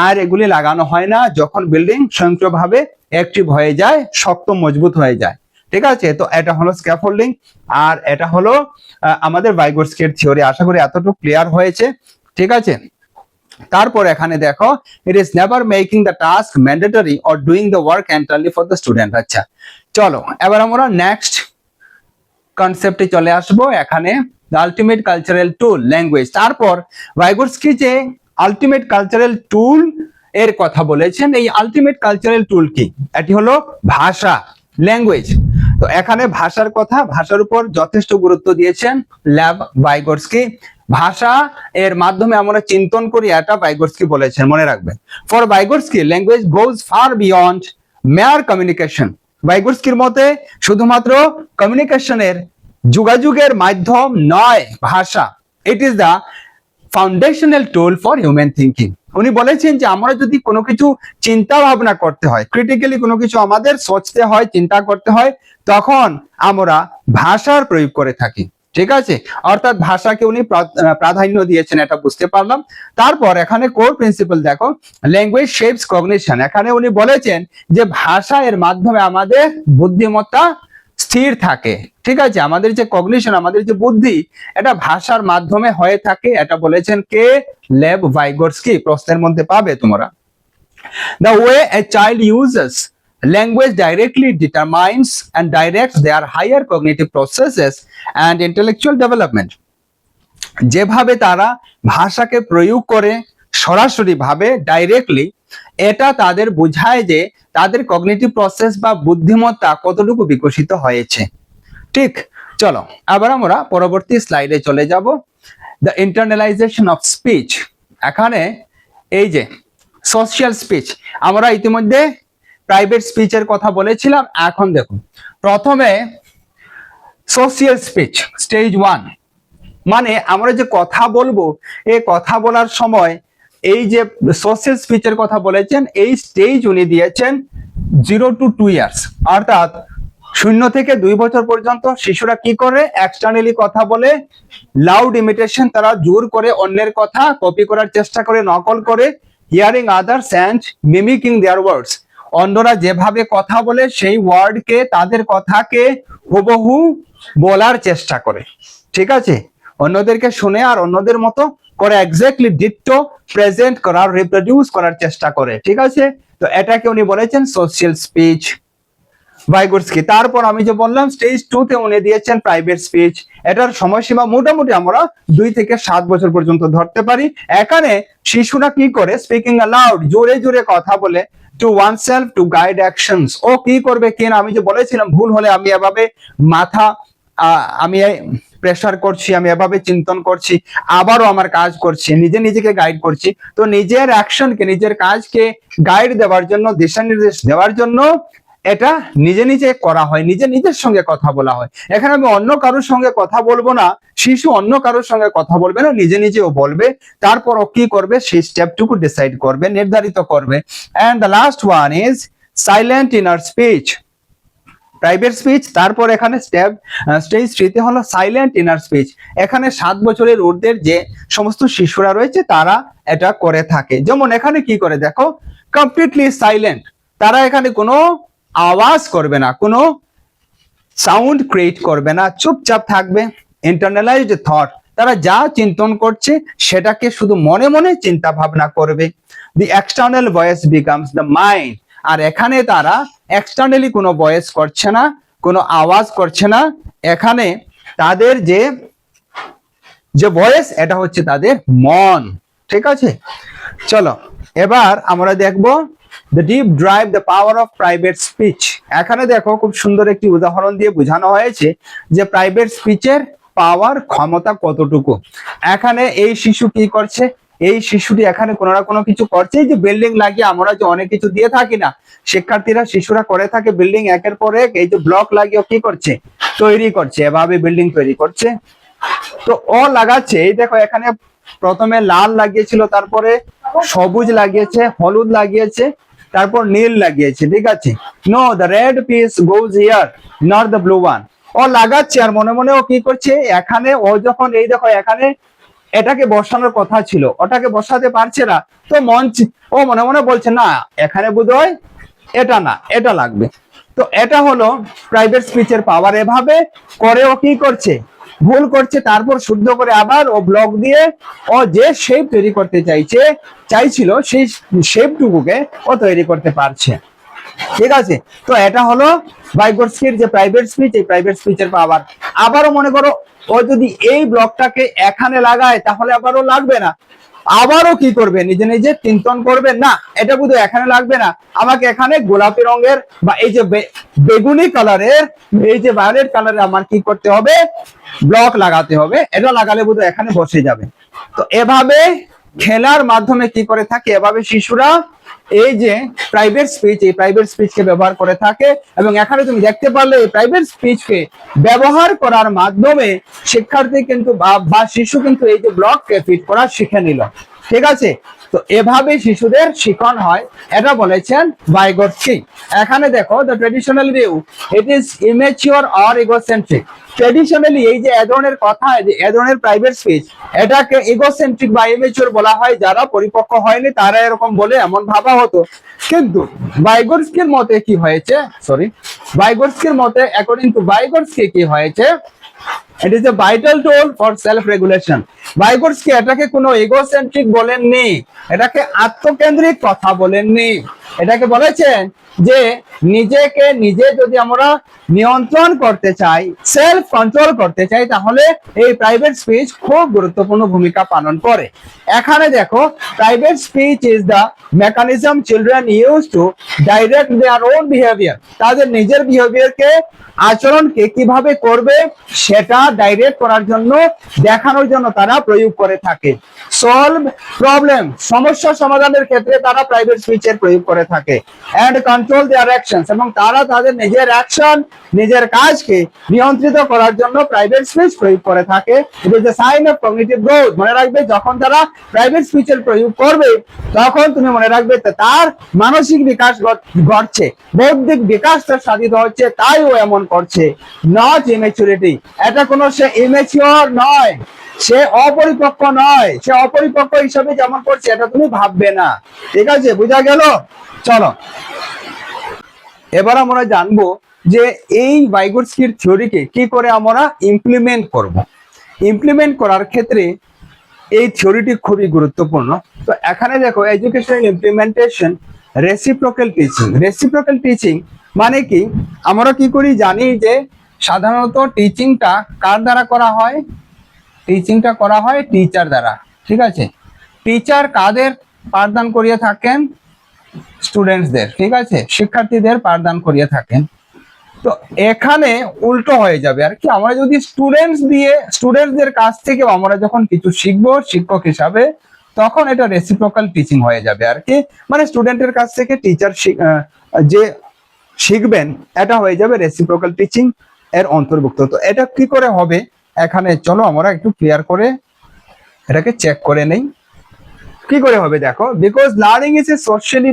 আর এগুলি লাগানো হয় না যখন বিল্ডিং স্বয়ংক্রিয়ভাবে অ্যাক্টিভ হয়ে যায়, শক্ত মজবুত হয়ে যায়, ঠিক আছে। তো এটা হলো স্ক্যাফোল্ডিং, আর এটা হলো আমাদের ভাইগোটস্কির থিওরি। আশা করি এতটুকু ক্লিয়ার হয়েছে, ঠিক আছে। তারপর এখানে দেখো, it is never making the task mandatory or doing the work entirely for the student. আচ্ছা চলো এবার আমরা নেক্সট কনসেপ্টে চলে আসবো। এখানে the ultimate cultural tool language. তারপর ভাইগোটস্কি যে আলটিমেট কালচারাল টুল এর কথা বলেছেন, এই আলটিমেট কালচারাল টুল কি, এটি হলো ভাষা, ল্যাঙ্গুয়েজ। তো এখানে ভাষার কথা, ভাষার উপর যথেষ্ট গুরুত্ব দিয়েছেন লেভ ভাইগোটস্কি। ভাষা এর মাধ্যমে আমরা চিন্তন করি, এটা ভাইগোটস্কি বলেছেন, মনে রাখবেন। For Vygotsky language goes far beyond mere communication. ভাইগোটস্কির মতে শুধুমাত্র কমিউনিকেশনের, যোগাযোগের মাধ্যম নয় ভাষা, it is the foundational tool for human thinking. উনি বলেছেন যে আমরা যদি কোনো কিছু চিন্তা ভাবনা করতে হয়, ক্রিটিক্যালি কোনো কিছু আমাদের সোচতে হয়, চিন্তা করতে হয়, তখন আমরা ভাষার প্রয়োগ করে থাকি, ঠিক আছে। অর্থাৎ ভাষাকে উনি প্রাধান্য দিয়েছেন, এটা বুঝতে পারলাম। তারপর এখানে কোর প্রিন্সিপাল দেখো, ল্যাঙ্গুয়েজ শেপস কগনিশন। এখানে উনি বলেছেন যে ভাষা এর মাধ্যমে আমাদের বুদ্ধিমত্তা স্থির থাকে, ঠিক আছে। আমাদের যে কগনিশন, আমাদের যে বুদ্ধি, এটা ভাষার মাধ্যমে হয়ে থাকে, এটা বলেছেন কে, লেভ ভাইগোটস্কি। প্রশ্নের মধ্যে পাবে তোমরা। The way a child uses language directly determines and directs their higher cognitive processes and intellectual development. যেভাবে তারা ভাষাকে প্রয়োগ করে সরাসরি ভাবে, ডাইরেক্টলি, এটা তাদের বোঝায় যে তাদের কগনিটিভ প্রসেস বা বুদ্ধিমত্তা কতটুকু বিকশিত হয়েছে, ঠিক, চলো আবার আমরা পরবর্তী স্লাইডে চলে যাব। The internalization of speech. এখানে এই যে সোশ্যাল স্পিচ, আমরা ইতিমধ্যে প্রাইভেট স্পিচের কথা বলেছিলাম। এখন দেখুন, প্রথমে সোশ্যাল স্পিচ স্টেজ 1, মানে আমরা যে কথা বলবো, এই কথা বলার সময় এই যে সোশ্যাল স্পিচের কথা বলেছেন, এই স্টেজ উনি দিয়েছেন 0 to 2 ইয়ার্স, অর্থাৎ 0 থেকে 2 বছর পর্যন্ত শিশুরা কি করে, এক্সটার্নালি কথা বলে, লাউড ইমিটেশন, তারা জোর করে অন্যের কথা কপি করার চেষ্টা করে, নকল করে, হিয়ারিং আদার্স অ্যান্ড মিমিকিং দেয়ার ওয়ার্ডস, অন্যরা যেভাবে কথা বলে সেই ওয়ার্ডকে, তাদের কথাকে হুবহু বলার চেষ্টা করে। ঠিক আছে, অন্যদেরকে শুনে আর অন্যদের মতো করে এক্স্যাক্টলি ডিট্টো প্রেজেন্ট করার, রিপ্রোডিউস করার চেষ্টা করে। ঠিক আছে, তো এটাকে উনি বলেছেন সোশ্যাল স্পিচ, ভাইগোটস্কি। তারপর আমি যে বললাম স্টেজ 2 তে উনি দিয়েছেন প্রাইভেট স্পিচ। এটার সময়সীমা মোটামুটি আমরা 2 থেকে 7 বছর পর্যন্ত ধরতে পারি। এখানে শিশুরা কি করে, স্পিকিং অ্যালাউড, জোরে জোরে কথা বলে, to oneself to guide actions. ও কি করবে কি না, আমি যে বলেছিলাম ভুল হলে আমি এভাবে মাথা আমি প্রেসার করছি, আমি এভাবে চিন্তন করছি, আবারও আমার কাজ করছি, নিজে নিজেকে গাইড করছি। তো নিজের অ্যাকশনকে, নিজের কাজকে গাইড দেওয়ার জন্য, দিশা নির্দেশ দেওয়ার জন্য এটা নিজে নিজে করা হয়, নিজে নিজের সঙ্গে কথা বলা হয়। এখানে আমি অন্য কারোর সঙ্গে কথা বলবো না, শিশু অন্য কারোর সঙ্গে কথা বলবে না, নিজে নিজেও বলবে। তারপর ও কি করবে, সেই স্টেপটুকু ডিসাইড করবে, নির্ধারিত করবে। And the last one is silent inner speech, private speech. তারপর এখানে স্টেজ 3 তে হলো সাইলেন্ট ইনার স্পিচ। এখানে 7 বছরের ঊর্ধ্বের যে সমস্ত শিশুরা রয়েছে তারা এটা করে থাকে। যেমন এখানে কি করে দেখো, কমপ্লিটলি সাইলেন্ট, তারা এখানে কোনো আওয়াজ করবে না, কোনো সাউন্ড ক্রিয়েট করবে না, চুপচাপ থাকবে। ইন্টারনালাইজড থট, তারা যা চিন্তন করছে সেটাকে শুধু মনে মনে চিন্তা ভাবনা করবে। The external voice becomes the mind, আর এখানে তারা এক্সটার্নালি কোনো ভয়েস করছে না, কোনো আওয়াজ করছে না। এখানে তাদের যে ভয়েস, এটা হচ্ছে তাদের মন। ঠিক আছে, চলো এবার আমরা দেখবো the deep drive the power of private speech। এখানে দেখো খুব সুন্দর একটি উদাহরণ দিয়ে বোঝানো হয়েছে যে প্রাইভেট স্পিচের পাওয়ার, ক্ষমতা কতটুকু। এখানে এই শিশু কি করছে, এই শিশুটি এখানে কোনো না কোনো কিছু করছে। এই যে বিল্ডিং লাগিয়ে আমরা যে অনেক কিছু দিয়ে থাকি না, শিক্ষার্থীরা, শিশুরা করে থাকে বিল্ডিং একের পর এক, এই যে ব্লক লাগিয়ে কি করছে, তৈরি করছে, এভাবে বিল্ডিং তৈরি করছে। তো ও লাগাচ্ছে, এই দেখো এখানে প্রথমে লাল লাগিয়েছিল, তারপরে সবুজ লাগিয়েছে, হলুদ লাগিয়েছে, তারপর নীল লাগিয়েছে। ঠিক আছে, no the red piece goes here not the blue one. ও লাগাচ্ছে আর মনে মনে ও কি করছে, এখানে ও যখন এই দেখো এখানে এটাকে বসানোর কথা ছিল, ওটাকে বসাতে পারছে না, তো ও মনে মনে বলছে না, এখানে বোধহয় এটা না, এটা লাগবে। তো এটা হলো প্রাইভেট স্পিচের পাওয়ার। এভাবে করে ও কি করছে, ভুল করছে, তারপর শুদ্ধ করে আবার ও ব্লক দিয়ে ও যে শেপ তৈরি করতে চাইছিল, সেই শেপটুকুকে ও তৈরি করতে পারছে। ঠিক আছে, তো এটা হলো ভাইগোটস্কির যে প্রাইভেট স্পিচ, এই প্রাইভেট স্পিচের পাওয়ার। আবারও মনে করো ও যদি এই ব্লকটাকে এখানে লাগায়, তাহলে আবারও লাগবে না, আবারও কি করবে, নিজে নিজে চিন্তন করবে, না এটা বুঝো এখানে লাগবে না, আমাকে এখানে গোলাপি রঙের বা এই যে বেগুনি কালারের, এই যে ভায়োলেট কালারের আমার কি করতে হবে, ব্লক লাগাতে হবে। এটা লাগালে বুঝো এখানে বসে যাবে। তো এভাবে খেলার মাধ্যমে কি করে থাকে, এভাবে শিশুরা এই যে প্রাইভেট স্পিচ, এই প্রাইভেট স্পিচকে ব্যবহার করে থাকে। এবং এখানে তুমি দেখতে পারলে এই প্রাইভেট স্পিচকে ব্যবহার করার মাধ্যমে শিক্ষার্থী কিন্তু বা শিশু কিন্তু এই যে ব্লককে ফিট করা শিখে নিল। ঠিক আছে, তো এভাবে শিশুদের শিখন হয়, এটা বলেছেন ভাইগোটস্কি। এখানে দেখো, the traditional view, it is immature or egocentric. Traditionally এই যে এ ধরনের কথা, এ ধরনের প্রাইভেট স্পিচ, এটাকে ইগোসেন্ট্রিক বা ইমেচিওর বলা হয়। যারা পরিপক্ক হয়নি তারা এরকম বলে, এমন ভাবা হতো। কিন্তু ভাইগোটস্কির মতে কি হয়েছে, ভাইগোটস্কির মতে, অ্যাকর্ডিং টু ভাইগোটস্কি কি হয়েছে, it is a vital tool for self regulation. ভাইগোটস্কি এটাকে কোনো ইগোসেন্ট্রিক বলেননি, এটাকে আত্মকেন্দ্রিক কথা বলেননি, এটাকে বলেছেন যে নিজেকে নিজে যদি আমরা নিয়ন্ত্রণ করতে চাই, সেলফ কন্ট্রোল করতে চাই, তাহলে এই প্রাইভেট স্পিচ খুব গুরুত্বপূর্ণ ভূমিকা পালন করে। এখানে দেখো, private speech is the mechanism children use to direct their own behaviour. তাদের নিজের বিহেভিয়ারকে, আচরণকে কিভাবে করবে সেটা ডাইরেক্ট করার জন্য, দেখানোর জন্য তারা প্রয়োগ করে থাকে। সলভ প্রবলেম, সমস্যা সমাধানের ক্ষেত্রে তারা প্রাইভেট স্পিচের প্রয়োগ করে থাকে। এন্ড কন্ট্রোল দেয়ার অ্যাকশনস, এবং তারা তাদের নিজের অ্যাকশন, নিজের কাজকে নিয়ন্ত্রিত করার জন্য প্রাইভেট স্পিচ প্রয়োগ করে থাকে। It is a sign of cognitive growth. মনে রাখবে, যখন তারা প্রাইভেট স্পিচের প্রয়োগ করবে তখন তুমি মনে রাখবে তার মানসিক বিকাশ ঘটছে, বৌদ্ধিক বিকাশ তার সাধিত হচ্ছে, তাই ও এমন করছে। নট ইমেচুরিটি, এটা কোনো সে ইমেচিওর নয়, সে অপরিপক্ক নয়, সে অপরিপক্ক হিসাবে যেমন করছে এটা তুমি ভাববে না। ঠিক আছে, বোঝা গেল? চলো এবার আমরা জানবো যে এই ভাইগোটস্কির থিওরিকে কি করে আমরা ইমপ্লিমেন্ট করব। ইমপ্লিমেন্ট করার ক্ষেত্রে এই থিওরিটি খুবই গুরুত্বপূর্ণ। তো এখানে দেখো, educational implementation, reciprocal teaching. Reciprocal teaching মানে কি? আমরা কি করি জানি যে সাধারণত টিচিংটা কার দ্বারা করা হয়? টিচিংটা করা হয় টিচার দ্বারা। ঠিক আছে, টিচার কাদের পাঠদান করিয়ে থাকেন? স্টুডেন্টসদের। ঠিক আছে, শিক্ষার্থীদের পাঠদান করিয়ে থাকেন। তো এখানে উল্টো হয়ে যাবে আর কি, আমরা যদি স্টুডেন্টসদের কাছ থেকে আমরা যখন কিছু শিখবো শিক্ষক হিসাবে, তখন এটা রেসিপ্রোকাল টিচিং হয়ে যাবে আর কি। মানে স্টুডেন্টের কাছ থেকে টিচার যে শিখবেন, এটা হয়ে যাবে রেসিপ্রোকাল টিচিং এর অন্তর্ভুক্ত। তো এটা কি করে হবে, এখানে চলো আমরা একটু ক্লিয়ার করে এটাকে চেক করে নেই কি করে হবে। দেখো, because learning is a socially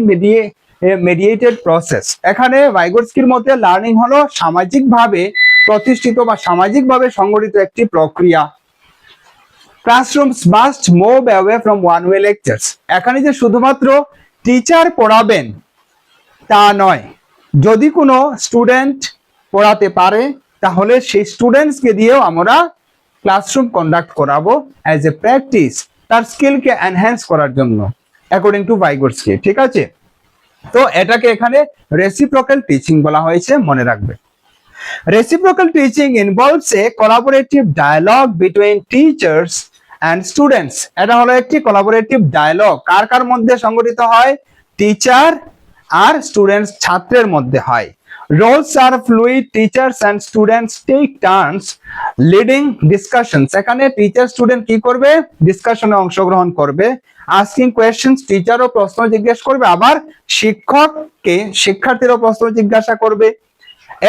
mediated process. এখানে ভাইগোটস্কির মতে লার্নিং হলো সামাজিকভাবে প্রতিষ্ঠিত বা সামাজিকভাবে সংগঠিত একটি প্রক্রিয়া। Classrooms must move away from one way lectures. এখানে যে শুধুমাত্র টিচার পড়াবেন তা নয়, যদি কোনো স্টুডেন্ট পড়াতে পারে তাহলে সেই স্টুডেন্টসকে দিয়েও আমরা ক্লাসরুম কন্ডাক্ট করাবো অ্যাজ এ প্র্যাকটিস, তার স্কিলকে এনহ্যান্স করার জন্য, অ্যাকর্ডিং টু ভাইগোটস্কি। ঠিক আছে, তো এটাকে এখানে রেসিপ্রোকাল টিচিং বলা হয়েছে, মনে রাখবে। Reciprocal teaching involves a collaborative dialogue between teachers and students. এটা হলো একটি কোলাবোরেটিভ ডায়ালগ, কার কার মধ্যে সংগঠিত হয়? টিচার আর স্টুডেন্টস, ছাত্রের মধ্যে হয়। Roles are fluid, teachers and students take turns leading discussions. এখানে টিচার স্টুডেন্ট কি করবে? ডিসকাশনে অংশগ্রহণ করবে। আস্কিং কোয়েশ্চেনস, টিচারও প্রশ্ন জিজ্ঞেস করবে, আবার শিক্ষককে শিক্ষার্থীরাও প্রশ্ন জিজ্ঞাসা করবে।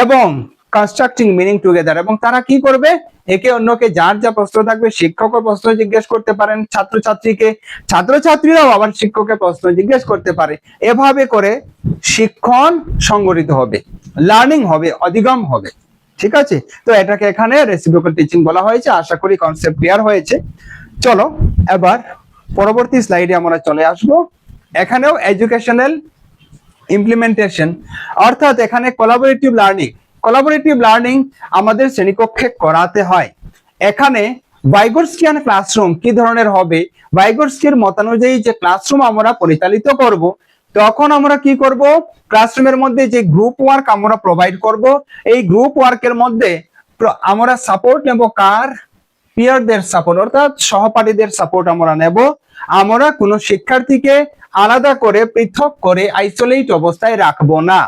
এবং কনস্ট্রাক্টিং মিনিং টুগেদার, এবং তারা কি করবে? একে অন্যকে যার যা প্রশ্ন থাকবে, শিক্ষকও প্রশ্ন জিজ্ঞেস করতে পারেন ছাত্রছাত্রীকে, ছাত্রছাত্রীরাও আবার শিক্ষককে প্রশ্ন জিজ্ঞেস করতে পারে। এভাবে করে শিক্ষণ সংগঠিত হবে, লার্নিং হবে, অধিগম হবে। ঠিক আছে, তো এটাকে এখানে রেসিপ্রোকাল টিচিং বলা হয়েছে। আশা করি কনসেপ্ট ক্লিয়ার হয়েছে। চলো এবার পরবর্তী স্লাইডে আমরা চলে আসব। এখানেও এডুকেশনাল ইমপ্লিমেন্টেশন, অর্থাৎ এখানে কোলাবোরেটিভ লার্নিং। কোলাবোরেটিভ লার্নিং আমাদের শ্রেণীকক্ষে করাতে হয়। এখানে ভাইগোটস্কিয়ান ক্লাসরুম কি ধরনের হবে? ভাইগোটস্কির মতানুযায়ী যে ক্লাসরুম আমরা পরিচালিত করব, তখন আমরা কি করব? ক্লাসরুমের মধ্যে যে গ্রুপ ওয়ার্ক আমরা প্রোভাইড করব, এই গ্রুপ ওয়ার্কের মধ্যে আমরা সাপোর্ট নেব কার? পিয়ারদের সাপোর্ট, অর্থাৎ সহপাঠীদের সাপোর্ট আমরা নেব। আমরা কোনো শিক্ষার্থীকে আলাদা করে, পৃথক করে, আইসোলেট অবস্থায় রাখবো না।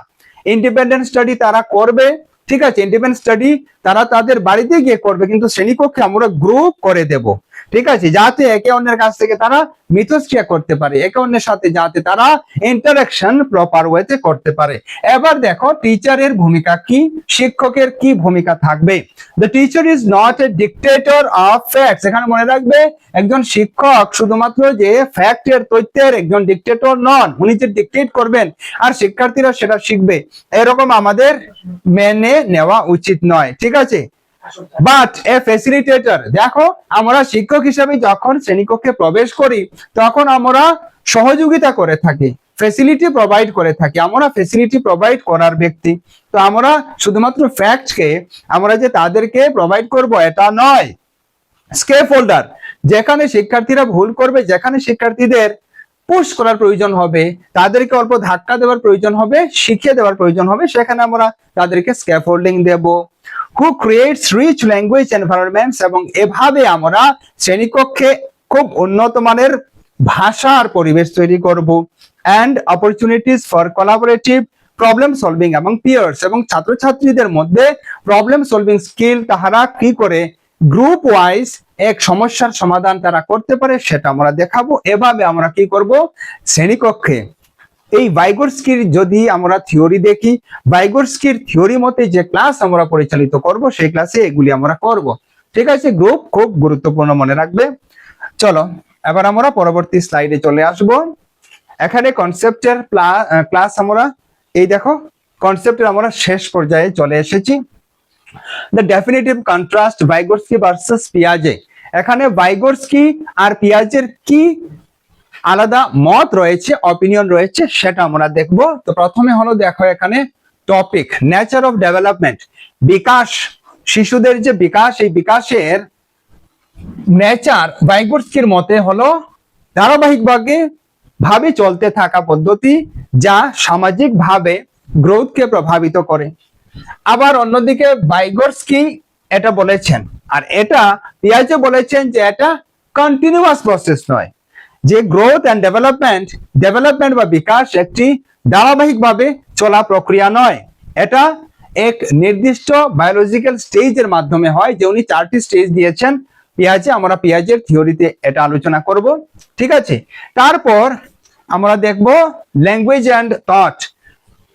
ইন্ডিপেন্ডেন্ট স্টাডি তারা করবে। ঠিক আছে, ইন্ডিপেন্ডেন্ট স্টাডি তারা তাদের বাড়িতে গিয়ে করবে, কিন্তু শ্রেণীকক্ষে আমরা গ্রুপ করে দেব। ঠিক আছে, যাতে একে অন্যের কাছ থেকে তারা মিথস্ক্রিয়া করতে পারে, একে অন্যের সাথে যাতে তারা ইন্টারাকশন প্রপার ওয়েতে করতে পারে। এবার দেখো টিচারের ভূমিকা কি, শিক্ষকের কি ভূমিকা থাকবে। The teacher is not a dictator of facts. এখানে মনে রাখবে, একজন শিক্ষক শুধুমাত্র যে ফ্যাক্টের, তথ্যের একজন ডিক্টেটর নন। উনি যে ডিক্টেট করবেন আর শিক্ষার্থীরা সেটা শিখবে, এরকম আমাদের মেনে নেওয়া উচিত নয়। ঠিক আছে, বাট এ ফ্যাসিলিটেটর। দেখো, আমরা শিক্ষক হিসেবে যখন শ্রেণীকক্ষে প্রবেশ করি তখন আমরা সহযোগিতা করে থাকি, ফ্যাসিলিটি প্রোভাইড করে থাকি, আমরা ফ্যাসিলিটি প্রোভাইড করার ব্যক্তি। তো আমরা শুধুমাত্র ফ্যাক্টকে আমরা যে তাদেরকে প্রোভাইড করব এটা নয়। স্কেফোল্ডার, যেখানে শিক্ষার্থীরা ভুল করবে, যেখানে শিক্ষার্থীদের পুশ করার প্রয়োজন হবে, তাদেরকে অল্প ধাক্কা দেওয়ার প্রয়োজন হবে, শিখিয়ে দেওয়ার প্রয়োজন হবে, সেখানে আমরা তাদেরকে scaffolding Dev. Who creates rich language environments, এবং এভাবে আমরা শ্রেণীকক্ষে খুব উন্নত মানের ভাষার পরিবেশ তৈরি করব। And opportunities for collaborative problem solving এবং পিয়ার্স, এবং ছাত্রছাত্রীদের মধ্যে প্রবলেম সলভিং স্কিল তাহারা কি করে গ্রুপ ওয়াইজ এক সমস্যার সমাধান তারা করতে পারে সেটা আমরা দেখাবো। এভাবে আমরা কি করব, শ্রেণীকক্ষে এই ভাইগোরস্কির যদি আমরা থিওরি দেখি, ভাইগোরস্কির থিওরি মতে যে ক্লাস আমরা পরিচালিত করব সেই ক্লাসে এগুলি আমরা করব। ঠিক আছে, গ্রুপ খুব গুরুত্বপূর্ণ মনে রাখবে। চলো এবার আমরা পরবর্তী স্লাইডে চলে আসব। এখানে কনসেপ্টের ক্লাস আমরা এই দেখো কনসেপ্টের আমরা শেষ পর্যায়ে চলে এসেছি। The definitive contrast Vygotsky versus পিয়াজে। এখানে ভাইগোরস্কি আর পিয়াজের কি আলাদা মত রয়েছে, অপিনিয়ন রয়েছে, সেটা আমরা দেখব। তো প্রথমে হলো দেখো এখানে টপিক নেচার অফ ডেভেলপমেন্ট, বিকাশ, শিশুদের যে বিকাশ, এই বিকাশের নেচার ভাইগোরস্কির মতে হলো ধারাবাহিকভাবে চলতে থাকা পদ্ধতি যা সামাজিক ভাবে গ্রোথকে প্রভাবিত করে। আবার অন্যদিকে ভাইগোরস্কি এটা বলেছেন, আর এটা পিয়াজে বলেছেন যে এটা কন্টিনিউয়াস প্রসেস নয়, যে গ্রোথ এন্ড ডেভেলপমেন্ট বা বিকাশ একটি ধারাবাহিকভাবে চলা প্রক্রিয়া নয়, এটা এক নির্দিষ্ট বায়োলজিক্যাল স্টেজের মাধ্যমে হয়, যে উনি 4টি স্টেজ দিয়েছেন পিয়াজে। আমরা পিয়াজের থিওরিতে এটা আলোচনা করব। ঠিক আছে, তারপর আমরা দেখব ল্যাঙ্গুয়েজ এন্ড থট,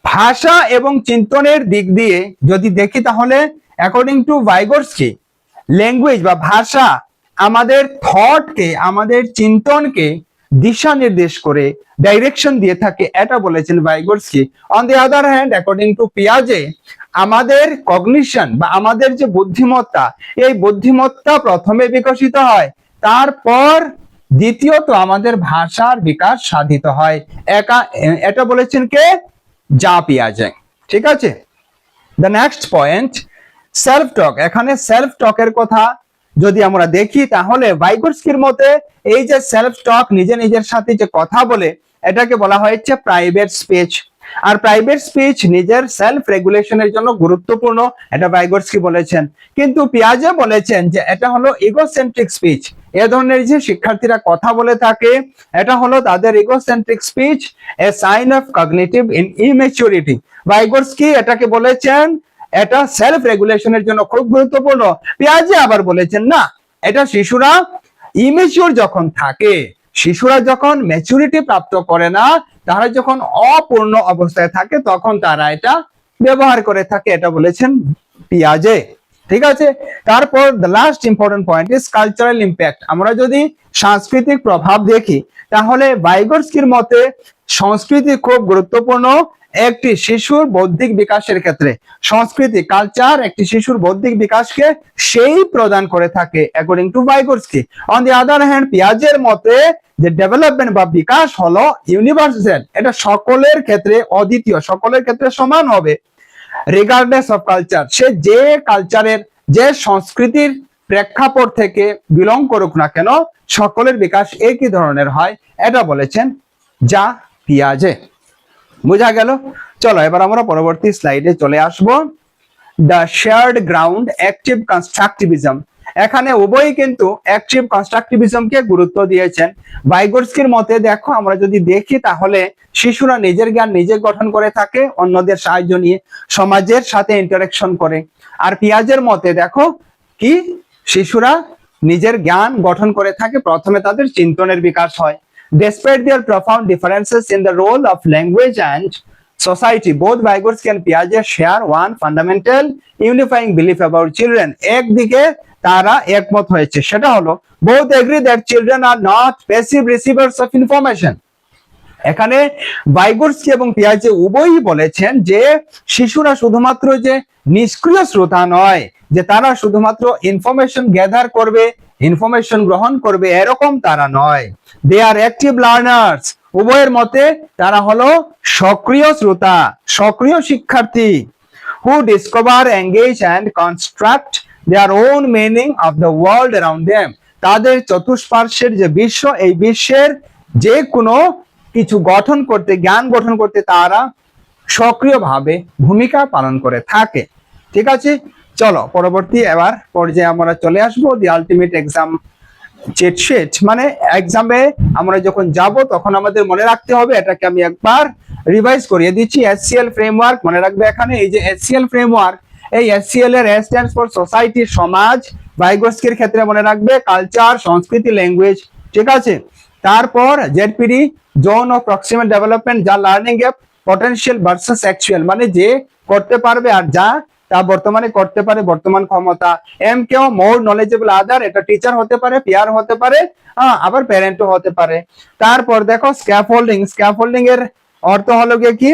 ভাষা এবং চিন্তনের দিক দিয়ে যদি দেখি তাহলে অ্যাকর্ডিং টু ভাইগোরস্কি ল্যাঙ্গুয়েজ বা ভাষা আমাদের থটকে, আমাদের চিন্তনকে দিশা নির্দেশ করে, ডাইরেকশন দিয়ে থাকে, এটা বলেছেন Vygotsky. On the other hand according to পিয়াজে আমাদের কগনিশন বা আমাদের যে বুদ্ধিমত্তা, এই বুদ্ধিমত্তা প্রথমে বিকশিত হয়, তারপর দ্বিতীয়ত আমাদের ভাষার বিকাশ সাধিত হয়, এটা বলেছেন কে, যা পিয়াজে। ঠিক আছে, দ্য নেক্সট পয়েন্ট সেলফ টক। এখানে সেলফ টকের কথা যদি আমরা দেখি তাহলে ভাইগোরস্কির মতে এই যে সেলফ টক, নিজে নিজের সাথে যে কথা বলে, এটাকে বলা হয়েছে প্রাইভেট স্পিচ। আর প্রাইভেট স্পিচ নিজের সেলফ রেগুলেশনের জন্য গুরুত্বপূর্ণ, এটা ভাইগোরস্কি বলেছেন। কিন্তু পিয়াজে বলেছেন যে এটা হলো ইগোসেন্ট্রিক স্পিচ। এ ধরনের যে শিক্ষার্থীরা কথা বলে থাকে, এটা হলো তাদের egocentric speech, a sign of cognitive immaturity. Vygotsky এটাকে বলেছেন এটা সেলফ রেগুলেশনের জন্য খুব গুরুত্বপূর্ণ। পিয়াজে আবার বলেছেন না, এটা শিশুরা ইমেচিউর যখন থাকে, শিশুরা যখন ম্যাচুরিটি প্রাপ্ত করে না, তারা যখন অপূর্ণ অবস্থায় থাকে, তখন তারা এটা ব্যবহার করে থাকে, এটা বলেছেন পিয়াজে। ঠিক আছে, তারপর the last important point is cultural impact. আমরা যদি সাংস্কৃতিক প্রভাব দেখি তাহলে ভাইগোরস্কির মতে সংস্কৃতি খুব গুরুত্বপূর্ণ একটি শিশুর বৌদ্ধিক বিকাশের ক্ষেত্রে। সংস্কৃতি, কালচার একটি শিশুর বৌদ্ধিক বিকাশকে সেই প্রদান করে থাকে according to Vygotsky. On the other hand পিয়াজের মতে যে ডেভেলপমেন্ট বা বিকাশ হলো ইউনিভার্সাল, এটা সকলের ক্ষেত্রে অদ্বিতীয়, সকলের ক্ষেত্রে সমান হবে, রিগার্ডলেস অফ কালচার। সে যে কালচারের, যে সংস্কৃতির প্রেক্ষাপট থেকে বিলং করুক না কেন, সকলের বিকাশ একই ধরনের হয়, এটা বলেছেন যা পিয়াজে। বোঝা গেল? চলো এবার আমরা পরবর্তী স্লাইডে চলে আসব। The shared ground active constructivism. এখানে উভয়ই কিন্তু অ্যাক্টিভ কনস্ট্রাকটিভিজমকে গুরুত্ব দিয়েছেন। ভাইগোরস্কির মতে দেখো, আমরা যদি দেখি তাহলে শিশুরা নিজের জ্ঞান নিজে গঠন করে থাকে, অন্যদের সাহায্য নিয়ে সমাজের সাথে ইন্টারেকশন করে। আর পিয়াজের মতে দেখো কি, শিশুরা নিজের জ্ঞান গঠন করে থাকে, প্রথমে তাদের চিন্তনের বিকাশ হয়। Despite their profound differences in the role of language and society, both Vygotsky and Piaget share one fundamental unifying belief about children. একদিকে তারা একমত হয়েছে, সেটা হলো both agree that children are not passive receivers of information. এখানে ভাইগোরস্কি এবং পিয়াজে উভয়ই বলেছেন যে শিশুরা শুধুমাত্র যে নিষ্ক্রিয় শ্রোতা নয়, যে তারা শুধুমাত্র ইনফরমেশন গ্যাদার করবে, ইনফরমেশন গ্রহণ করবে, এরকম তারা নয়। দে আর অ্যাক্টিভ লার্নার্স উভয়ের মতে তারা হলো সক্রিয় শ্রোতা, সক্রিয় শিক্ষার্থী, who discover, engage and construct their own meaning of the world around them. তাদের চতুষ্পার্শ্বের যে বিশ্ব, এই বিশ্বের যে কোনো কিছু গঠন করতে, জ্ঞান গঠন করতে তারা সক্রিয়ভাবে ভূমিকা পালন করে থাকে। ঠিক আছে, চলো পরবর্তী এবার পর্যায়ে আমরা চলে আসবো, the ultimate exam cheat sheet. মানে এক্সামে আমরা যখন যাব তখন আমাদের মনে রাখতে হবে, এটাকে আমি একবার রিভাইজ করিয়ে দিচ্ছি। এসসিএল ফ্রেমওয়ার্ক মনে রাখবে, এখানে এই যে এসসিএল ফ্রেমওয়ার্ক, এই এসসিএল এর এস স্ট্যান্ডস ফর সোসাইটি, সমাজ, ভাইগোস্কির ক্ষেত্রে মনে রাখবে কালচার, সংস্কৃতি, ল্যাঙ্গুয়েজ। ঠিক আছে, তারপর ZPD, zone of proximal development, যা learning gap, potential versus actual, মানে যে করতে পারবে আর যা তা বর্তমানে করতে পারে, বর্তমান ক্ষমতা। এম কেও, মোর নলেজেবল আদার, এটা টিচার হতে পারে, পিয়ার হতে পারে, আবার প্যারেন্টও হতে পারে। তারপর দেখো স্ক্যাফোল্ডিং, স্ক্যাফোল্ডিং এর অর্থ হলো গিয়ে কি,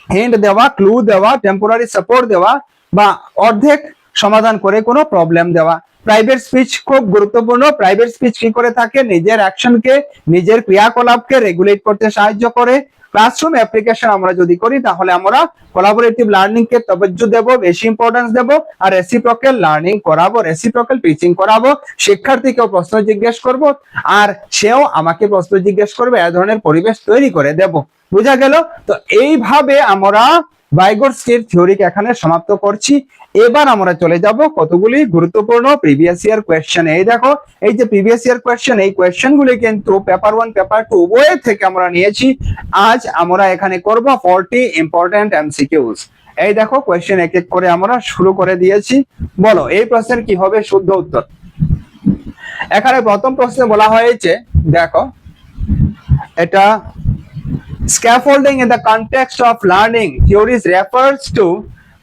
হিন্ট দেওয়া, ক্লু দেওয়া, টেম্পোরারি সাপোর্ট দেওয়া, বা অর্ধেক সমাধান করে কোনো প্রবলেম দেওয়া। প্রাইভেট স্পিচ খুব গুরুত্বপূর্ণ। প্রাইভেট স্পিচ কি করে থাকে, নিজের অ্যাকশনকে, নিজের ক্রিয়াকলাপকে রেগুলেট করতে সাহায্য করে। ক্লাসরুম অ্যাপ্লিকেশন আমরা যদি করি তাহলে আমরা কোলাবোরেটিভ লার্নিং কে তবজ্জু দেব, বেশি ইম্পর্টেন্স দেব, আর রেসিপ্রোকাল লার্নিং করাবো, রেসিপ্রোকাল টিচিং করাবো। শিক্ষার্থীকেও প্রশ্ন জিজ্ঞেস করব আর সেও আমাকে প্রশ্ন জিজ্ঞেস করবে, এই ধরনের পরিবেশ তৈরি করে দেব। বোঝা গেল? তো এইভাবে আমরা ভাইগোটস্কির থিওরিকে এখানে সমাপ্ত করছি। এবার আমরা চলে যাব কতগুলি গুরুত্বপূর্ণ প্রিভিয়াস ইয়ার কোয়েশ্চেন। এই দেখো, এই যে প্রিভিয়াস ইয়ার কোয়েশ্চেন, এই কোয়েশ্চেনগুলি কিন্তু পেপার 1 পেপার 2 উভয় থেকে আমরা নিয়েছি। আজ আমরা এখানে করব 40 ইম্পর্টেন্ট এমসিকিউস। এই দেখো কোয়েশ্চেন এক এক করে আমরা শুরু করে দিয়েছি। বলো এই প্রশ্নের কি হবে শুদ্ধ উত্তর। এখানে প্রথম প্রশ্নে বলা হয়েছে, দেখো এটা scaffolding in the context of learning theories refers to,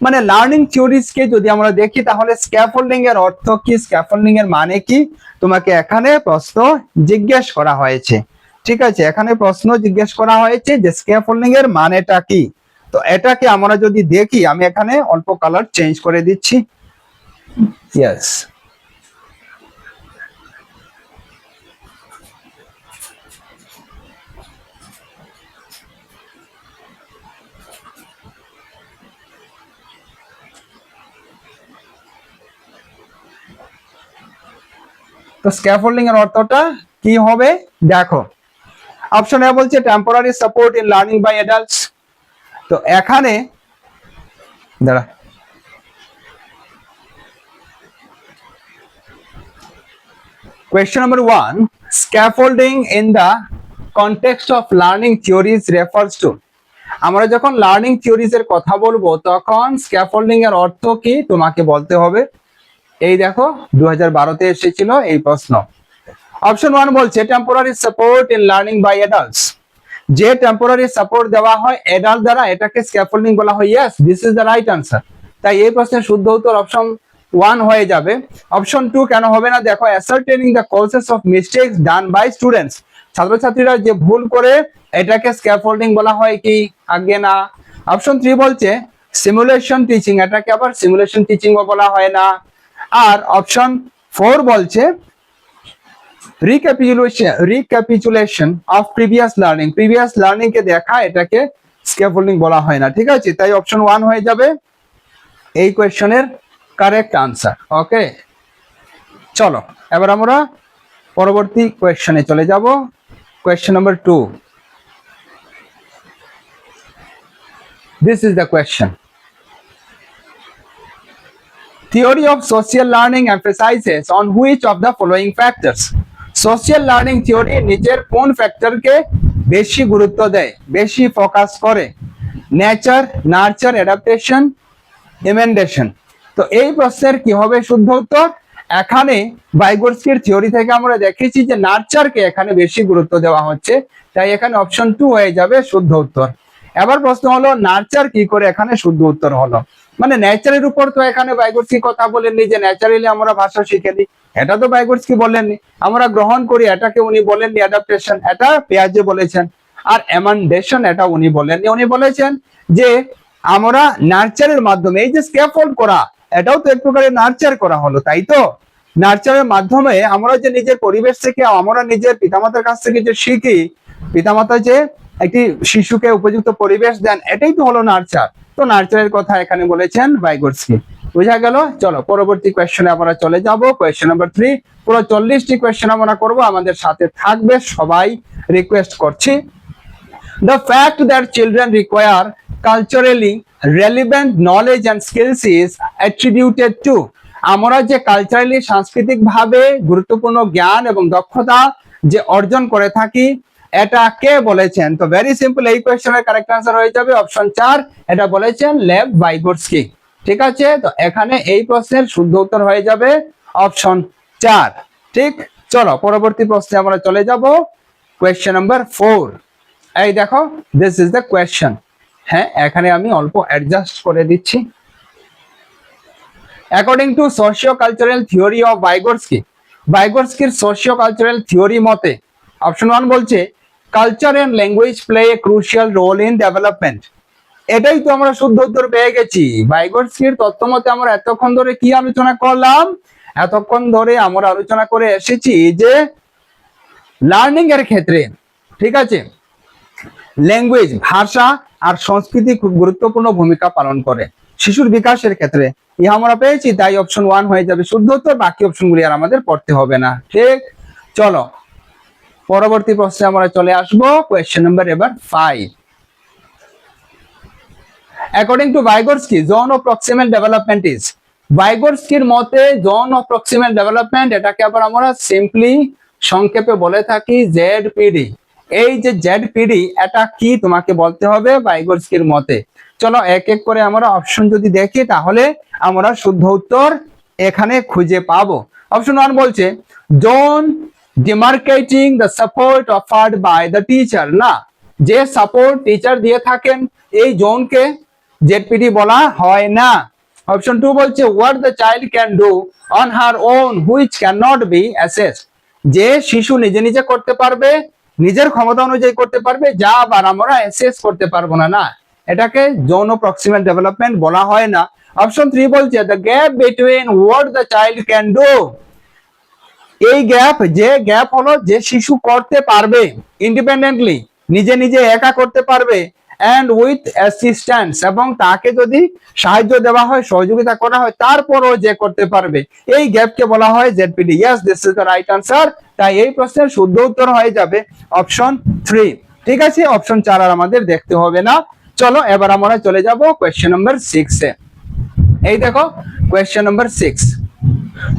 মানে লার্নিং থিওরিজ কে যদি আমরা দেখি তাহলে স্ক্যাফোল্ডিং এর অর্থ কি, স্ক্যাফোল্ডিং এর মানে কি, তোমাকে এখানে প্রশ্ন জিজ্ঞেস করা হয়েছে। ঠিক আছে, এখানে প্রশ্ন জিজ্ঞেস করা হয়েছে যে স্ক্যাফোল্ডিং এর মানেটা কি। তো এটাকে আমরা যদি দেখি, আমি এখানে অল্প কালার চেঞ্জ করে দিচ্ছি। ইয়েস, তো স্ক্যাফোল্ডিং এর অর্থটা কি হবে দেখো। অপশন এ বলছে temporary support in learning by adults. তো এখানে দাঁড়া, question number 1, scaffolding in the context of learning theories refers to, আমরা যখন লার্নিং থিওরিজ এর কথা বলবো তখন স্ক্যাফোল্ডিং এর অর্থ কি তোমাকে বলতে হবে। এই দেখো 2012-তে এসেছিল এই প্রশ্ন। অপশন 1 বলছে temporary support in learning by adults, যে টেম্পোরারি সাপোর্ট দেওয়া হয় অ্যাডাল্ট দ্বারা এটাকে স্ক্যাফোল্ডিং বলা হয়। Yes, this is the right answer. তাই এই প্রশ্নের শুদ্ধ উত্তর অপশন 1 হয়ে যাবে। অপশন 2 কেন হবে না দেখো, ascertaining the causes of mistakes done by students, ছাত্রছাত্রীরা যে ভুল করে এটাকে স্ক্যাফোল্ডিং বলা হয় কি, আগে না। অপশন 3 বলছে সিমুলেশন টিচিং, এটাকে আবার সিমুলেশন টিচিংও বলা হয় না। আর অপশন 4 বলছে recapitulation of previous learning, previous learning কে দেখা, এটাকে স্ক্যাফোল্ডিং বলা হয় না। ঠিক আছে, তাই অপশন 1 হয়ে যাবে এই কোয়েশ্চনের কারেক্ট আনসার। ওকে, চলো এবার আমরা পরবর্তী কোয়েশ্চনে চলে যাব। Question number 2, this is the question. Theory of social learning emphasizes on which of the following factors? Social learning theory নিজের কোন ফ্যাক্টরকে বেশি গুরুত্ব দেয়, বেশি ফোকাস করে? Nature, nurture, adaptation, emendation. তো এই প্রশ্নের কি হবে শুদ্ধ উত্তর। এখানে ভাইগোটস্কির থিওরি থেকে আমরা দেখেছি যে নার্চারকে এখানে বেশি গুরুত্ব দেওয়া হচ্ছে, তাই এখানে অপশন 2 হয়ে যাবে শুদ্ধ উত্তর। এবার প্রশ্ন হলো নার্চার কি করে এখানে শুদ্ধ উত্তর হলো। মানে নেচারের উপর তো এখানে ভাইগোটস্কি কথা বলেননি যে ন্যাচারালি আমরা ভাষা শিখে নিই, এটা তো ভাইগোটস্কি বলেননি। আমরা গ্রহণ করি এটাকে উনি বলেননি, অ্যাডাপ্টেশন এটা পেয়াজে বলেছেন। আর এমান্ডেশন এটা উনি বলেননি, উনি বলেছেন যে আমরা নার্চারের মাধ্যমে, এই যে স্ক্যাফোল্ড করা এটাও তো এক প্রকারের নার্চার করা হলো, তাই তো। নার্চারের মাধ্যমে আমরা যে নিজের পরিবেশ থেকে, আমরা নিজের পিতামাতার কাছ থেকে যে শিখি, পিতামাতা যে একটি শিশুকে উপযুক্ত পরিবেশ দেন, এটাই তো হলো নার্চার। তো নার্চারের কথা এখানে বলেছেন ভাইগোটস্কি। বুঝা গেল? চলো পরবর্তী কোয়েশ্চেনে আমরা চলে যাব। Question number 3। পুরো 40টি কোয়েশ্চেন আমরা করব, আমাদের সাথে থাকবে সবাই, রিকোয়েস্ট করছি। The fact that children require culturally relevant knowledge and skills is attributed to, আমরা যে কালচারালি সাংস্কৃতিক ভাবে গুরুত্বপূর্ণ জ্ঞান এবং দক্ষতা যে অর্জন করে থাকি, এটা কে বলেছেন? তো ভেরি সিম্পল, এই কোয়েশ্চেনের কারেক্ট আনসার হয়ে যাবে অপশন 4। এটা বলেছেন লেভ ভাইগোটস্কি। ঠিক আছে, তো এখানে এই প্রশ্নের শুদ্ধ উত্তর হয়ে যাবে অপশন 4। ঠিক, চলো পরবর্তী প্রশ্নে আমরা চলে যাব। Question number 4। এই দেখো, দিস ইজ দ্য কোয়েশ্চেন। হ্যাঁ, এখানে আমি অল্প অ্যাডজাস্ট করে দিচ্ছি। According to socio cultural theory of Vygotsky, ভাইগোটস্কির সোশিও কালচারাল থিওরি মতে অপশন 1 বলছে culture and language play a crucial role in development. এটাই তো আমরা শুদ্ধ উত্তর পেয়ে গেছি। ভাইগোটস্কির তত্ত্ব মতে আমরা এতক্ষণ ধরে কি আলোচনা করলাম? এতক্ষণ ধরে আমরা আলোচনা করে এসেছি যে লার্নিং এর ক্ষেত্রে, ঠিক আছে, ল্যাঙ্গুয়েজ, ভাষা আর সংস্কৃতি খুব গুরুত্বপূর্ণ ভূমিকা পালন করে শিশুর বিকাশের ক্ষেত্রে। ইহা আমরা পেয়েছি, তাই অপশন 1 হয়ে যাবে শুদ্ধ উত্তর। বাকি অপশনগুলি আর আমাদের পড়তে হবে না। ঠিক, চলো পরবর্তী প্রশ্নে আমরা চলে আসবো। কোয়েশ্চেন নাম্বার এবার 5। According to Vygotsky, zone of proximal development is, ভাইগোটস্কির মতে জোন অফ প্রক্সিমাল ডেভেলপমেন্ট, এটাকে আবার আমরা সিম্পলি সংক্ষেপে বলে থাকি জেডপিডি। এই যে জেডপিডি, এটা কি তোমাকে বলতে হবে ভাইগোটস্কির মতে। চলো এক এক করে আমরা অপশন যদি দেখি, তাহলে আমরা শুদ্ধ উত্তর এখানে খুঁজে পাবো। অপশন 1 বলছে zone demarcating the support offered by the teacher, না, যে সাপোর্ট টিচার দিয়ে থাকেন এই জোনকে জেডপিডি বলা হয় না। অপশন 2 বলছে what the child can do on her own which cannot be assessed, যে শিশু নিজে নিজে করতে পারবে, নিজের ক্ষমতা অনুযায়ী করতে পারবে, যা আবার আমরা অ্যাসেস করতে পারবো না, না, এটাকে যৌন প্রক্সিমাল ডেভেলপমেন্ট বলা হয় না। অপশন 3 বলছে the gap between what the child can do, এই গ্যাপ, যে গ্যাপ হলো যে শিশু করতে পারবে ইন্ডিপেন্ডেন্টলি, নিজে নিজে একা করতে পারবে, and with assistance, এবং তাকে যদি সাহায্য দেওয়া হয়, সহযোগিতা করা হয়, তারপরও যে করতে পারবে, এই গ্যাপকে বলা হয় ZPD. Yes, this is the right answer. তাই এই প্রশ্নের শুদ্ধ উত্তর হয়ে যাবে অপশন 3। ঠিক আছে, অপশন 4 আর আমাদের দেখতে হবে না। চলো এবার আমরা চলে যাব কোয়েশ্চেন নাম্বার 6 এ। এই দেখো question number 6।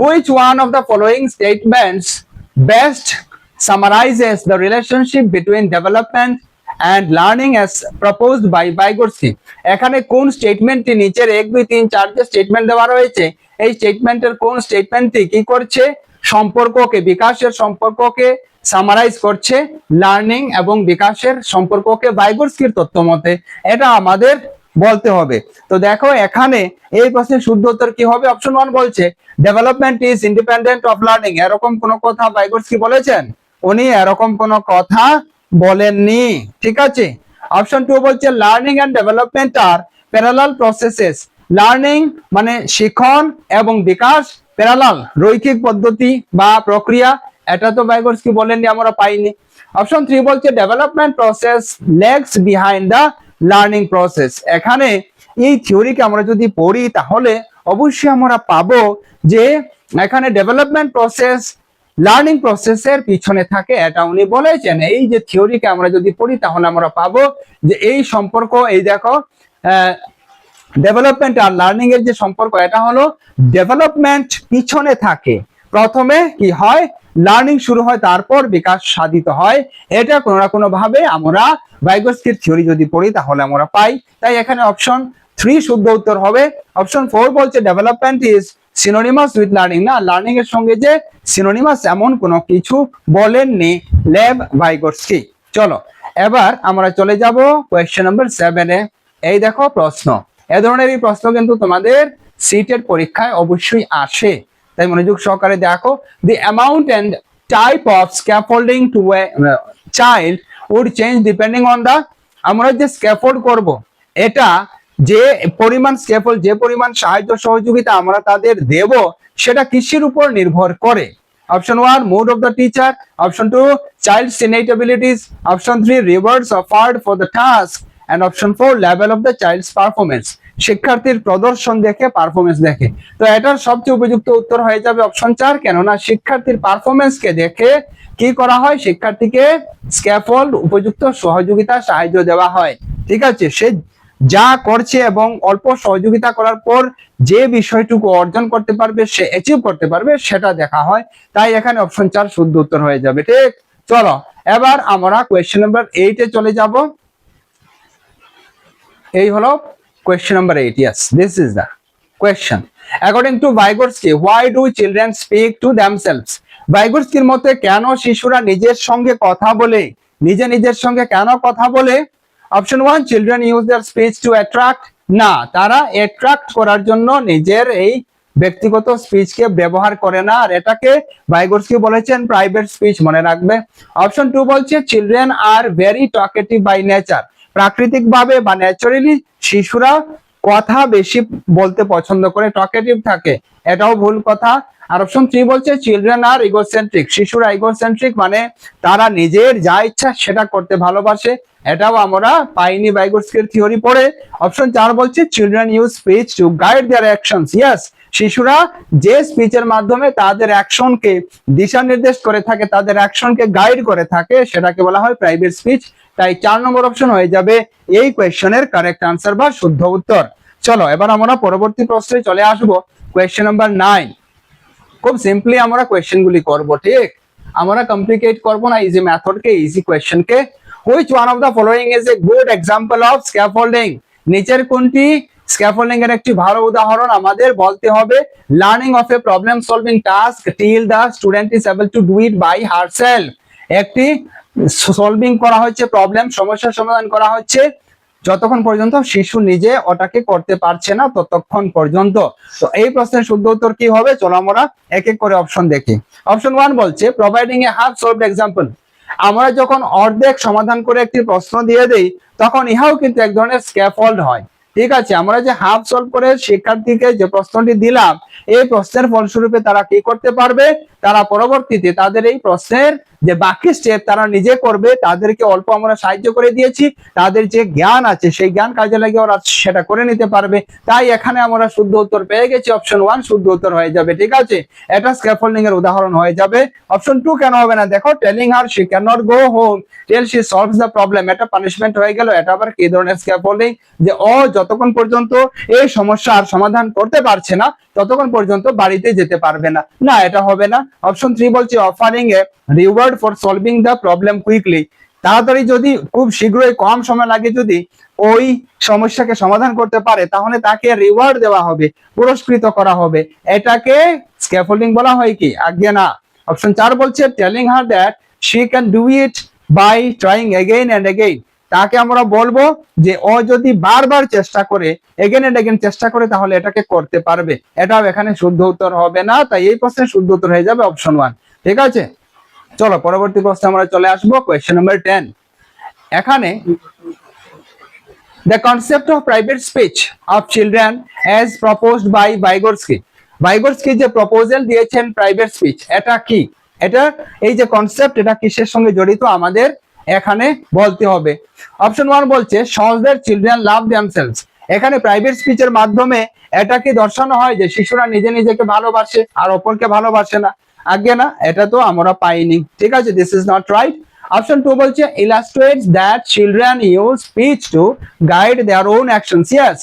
Which one of the following statements best summarizes the relationship between development and learning as proposed by Vygotsky? এখানে কোন স্টেটমেন্টটি নিচের 1 2 3 4 যে স্টেটমেন্ট দেওয়া রয়েছে, এই স্টেটমেন্টের কোন স্টেটমেন্টটি কি করছে? সম্পর্ককে, বিকাশের সম্পর্ককে সামারাইজ করছে, লার্নিং এবং বিকাশের সম্পর্ককে ভাইগোটস্কির তত্ত্ব মতে, এটা আমাদের বলতে হবে। তো দেখো এখানে এই প্রশ্নের শুদ্ধ উত্তর কি হবে? অপশন 1 বলছে development is independent of learning. এরকম কোনো কথা ভাইগোটস্কি বলেছেন? উনি এরকম কোনো কথা বলেননি। ঠিক আছে। অপশন 2 বলছে learning and development are parallel processes. Learning মানে শিখন এবং বিকাশ প্যারালাল, রৈখিক পদ্ধতি বা প্রক্রিয়া, এটা তো ভাইগোটস্কি বলেননি, আমরা পাইনি। অপশন 3 বলছে development process legs behind the learning process. এখানে এই থিওরিকে আমরা যদি পড়ি, তাহলে অবশ্যই আমরা পাবো যে এখানে ডেভেলপমেন্ট প্রসেস লার্নিং প্রসেসের পিছনে থাকে, এটা উনি বলেছেন। এই যে থিওরিকে আমরা যদি পড়ি, তাহলে আমরা পাবো যে এই সম্পর্ক, এই দেখো ডেভেলপমেন্ট আর লার্নিং এর যে সম্পর্ক, এটা হলো ডেভেলপমেন্ট পিছনে থাকে, প্রথমে কি হয় লার্নিং শুরু হয়, তারপর বিকাশ সাধিত হয়। এটা কোনো না কোনো ভাবে আমরা ভাইগোটস্কির থিওরি যদি পড়ি, তাহলে আমরা পাই। তাই এখানে অপশন 3 শুদ্ধ উত্তর হবে। অপশন 4 বলছে development is synonymous with learning, না, লার্নিং এর সঙ্গে যে সিনোনিমাস এমন কোনো কিছু বলেননি লেভ ভাইগোটস্কি। চলো এবার আমরা চলে যাব কোয়েশ্চেন নাম্বার 7 এ। এই দেখো প্রশ্ন, এ ধরনের এই প্রশ্ন কিন্তু তোমাদের সিটের পরীক্ষায় অবশ্যই আসে, তাই মনোযোগ সহকারে দেখো। The amount and type of scaffolding to a child would change depending on the, আমরা যে স্ক্যাফোল্ড করব, এটা যে পরিমাণ স্ক্যাফোল্ড, যে পরিমাণ সাহায্য সহযোগিতা আমরা তাদের দেব, সেটা কিসের উপর নির্ভর করে? Option 1, mood of the teacher. Option 2, child's innate abilities. Option 3, rewards offered for the task. And option 4, level of the child's performance. শিক্ষার্থীর প্রদর্শন দেখে পারফরমেন্স দেখে। তো এটার সবচেয়ে উপযুক্ত উত্তর হয়ে যাবে অপশন 4, কেননা শিক্ষার্থীর পারফরমেন্সকে দেখে কি করা হয়, শিক্ষার্থীকে স্ক্যাফোল্ড উপযুক্ত সহযোগিতা সাহায্য দেওয়া হয়। ঠিক আছে, সে যা করছে এবং অল্প সহযোগিতা করার পর যে বিষয়টুকু অর্জন করতে পারবে, সে অ্যাচিভ করতে পারবে, সেটা দেখা হয়। তাই এখানে অপশন 4 শুদ্ধ উত্তর হয়ে যাবে। ঠিক, চলো এবার আমরা কোয়েশ্চেন নাম্বার 8 এ চলে যাব। এই হলো question number 8। yes, this is the question. According to Vygotsky, why do children speak to themselves? ভাইগোটস্কির মতে কেন শিশুরা নিজের সঙ্গে কথা বলে, নিজের সঙ্গে কেন কথা বলে? Option 1, children use their speech to attract. না, তারা অ্যাট্রাক্ট করার জন্য নিজের এই ব্যক্তিগত স্পিচকে ব্যবহার করে না, আর এটাকে ভাইগোটস্কি বলেছেন প্রাইভেট স্পিচ, মনে রাখবে। অপশন 2 বলছে children are very talkative by nature. প্রাকৃতিকভাবে বা ন্যাচারালি শিশুরা কথা বেশি বলতে পছন্দ করে, টকেটিভ থাকে, এটাও ভুল কথা। আর অপশন 3 বলছে চিলড্রেন আর ইগোসেন্ট্রিক। শিশুরা ইগোসেন্ট্রিক মানে তারা নিজের যা ইচ্ছা সেটা করতে ভালোবাসে, এটাও আমরা পাইনি ভাইগোটস্কির থিওরি পড়ে। অপশন 4 বলছে children use speech to guide there actions. Yes, শিশুরা যে স্পিচের মাধ্যমে তাদের অ্যাকশনকে দিশা নির্দেশ করে থাকে, তাদের অ্যাকশনকে গাইড করে থাকে, সেটাকে বলা হয় প্রাইভেট স্পিচ। তাই 4 নম্বর অপশন হয়ে যাবে এই কোয়েশ্চেনের কারেক্ট আনসার বা শুদ্ধ উত্তর। চলো এবার আমরা পরবর্তী প্রশ্নে চলে আসব, কোয়েশ্চেন নাম্বার 9। খুব সিম্পলি আমরা কোয়েশ্চেন গুলি করব। ঠিক, আমরা কমপ্লিকেট করব না, ইজি মেথডকে, ইজি কোয়েশ্চেনকে। Which one of the following is a good example of scaffolding? নিচের কোনটি স্ক্যাফোল্ডিং এর একটি ভালো উদাহরণ? আমাদের বলতে হবে learning of a problem solving task till the student is able to do it by herself. একটি সলভিং করা হচ্ছে, প্রবলেম সমস্যার সমাধান করা হচ্ছে যতক্ষণ পর্যন্ত শিশু নিজে ওটাকে করতে পারছে না ততক্ষণ পর্যন্ত। তো এই প্রশ্নের শুদ্ধ উত্তর কি হবে? চলো আমরা এক এক করে অপশন দেখি। অপশন 1 বলছে প্রোভাইডিং এ হাফ সলভড এক্সাম্পল। আমরা যখন অর্ধেক সমাধান করে একটি প্রশ্ন দিয়ে দেই, তখন ইহাও কিন্তু এক ধরনের স্ক্যাফোল্ড হয়। ঠিক আছে, আমরা যে হাফ সলভ করে শিক্ষার্থীকে যে প্রশ্নটি দিলাম, এই প্রশ্নের ফলস্বরূপে তারা কি করতে পারবে, তারা পরবর্তীতে তাদের এই প্রশ্নের যে বাকি স্টেপ তারা নিজে করবে, তাদেরকে অল্প আমরা সাহায্য করে দিয়েছি, তাদের যে জ্ঞান আছে সেই জ্ঞান কাজে লাগিয়ে ওরা সেটা করে নিতে পারবে। তাই এখানে আমরা শুদ্ধ উত্তর পেয়ে গেছি, অপশন 1 শুদ্ধ উত্তর হয়ে যাবে। ঠিক আছে, এটা স্ক্যাফোল্ডিং এর উদাহরণ হয়ে যাবে। অপশন 2 কেন হবে না? দেখো, telling her she can not go home till she solves the problem, এটা পানিশমেন্ট হয়ে গেল। এটা আবার কি ধরনের স্ক্যাফোল্ডিং? যে ও যতক্ষণ পর্যন্ত এই সমস্যার সমাধান করতে পারছে না ততক্ষণ পর্যন্ত বাড়িতে যেতে পারবে না। না, এটা হবে না। অপশন 3 বলছে offering A reward for solving the problem quickly. তাড়াতাড়ি যদি, খুব শীঘ্রই, কম সময় লাগে যদি ওই সমস্যাকে সমাধান করতে পারে, তাহলে তাকে রিওয়ার্ড দেওয়া হবে, পুরস্কৃত করা হবে। এটাকে স্ক্যাফোল্ডিং বলা হয় কি? আজ্ঞে না। অপশন 4 বলছে telling her that she can do it by trying again and again. তাকে আমরা বলবো যে ও যদি বারবার চেষ্টা করে, এগেন এন্ড এগেইন চেষ্টা করে, তাহলে এটাকে করতে পারবে। এটাও এখানে শুদ্ধ উত্তর হবে না। তাই এই প্রশ্নের শুদ্ধ উত্তর হয়ে যাবে অপশন 1। ঠিক আছে, চলো পরবর্তী প্রশ্নে আমরা চলে আসবো, কোয়েশ্চেন নাম্বার 10। এখানে the concept of private speech of children as proposed by Vygotsky. Vygotsky যে প্রপোজাল দিয়েছেন প্রাইভেট স্পিচ, এটা কি? এটা এই যে কনসেপ্ট, এটা কিসের সঙ্গে জড়িত আমাদের এখানে বলতে হবে। অপশন 1 বলছে shows that children love themselves। এখানে প্রাইভেট স্পিচের মাধ্যমে এটাকে দর্শানো হয় যে শিশুরা নিজেকে ভালোবাসে আর অপরকে ভালোবাসে না। আগে না, এটা তো আমরা পাইনি। ঠিক আছে, this is not right. Option 2 বলছে illustrates that children use speech to guide their own actions। yes,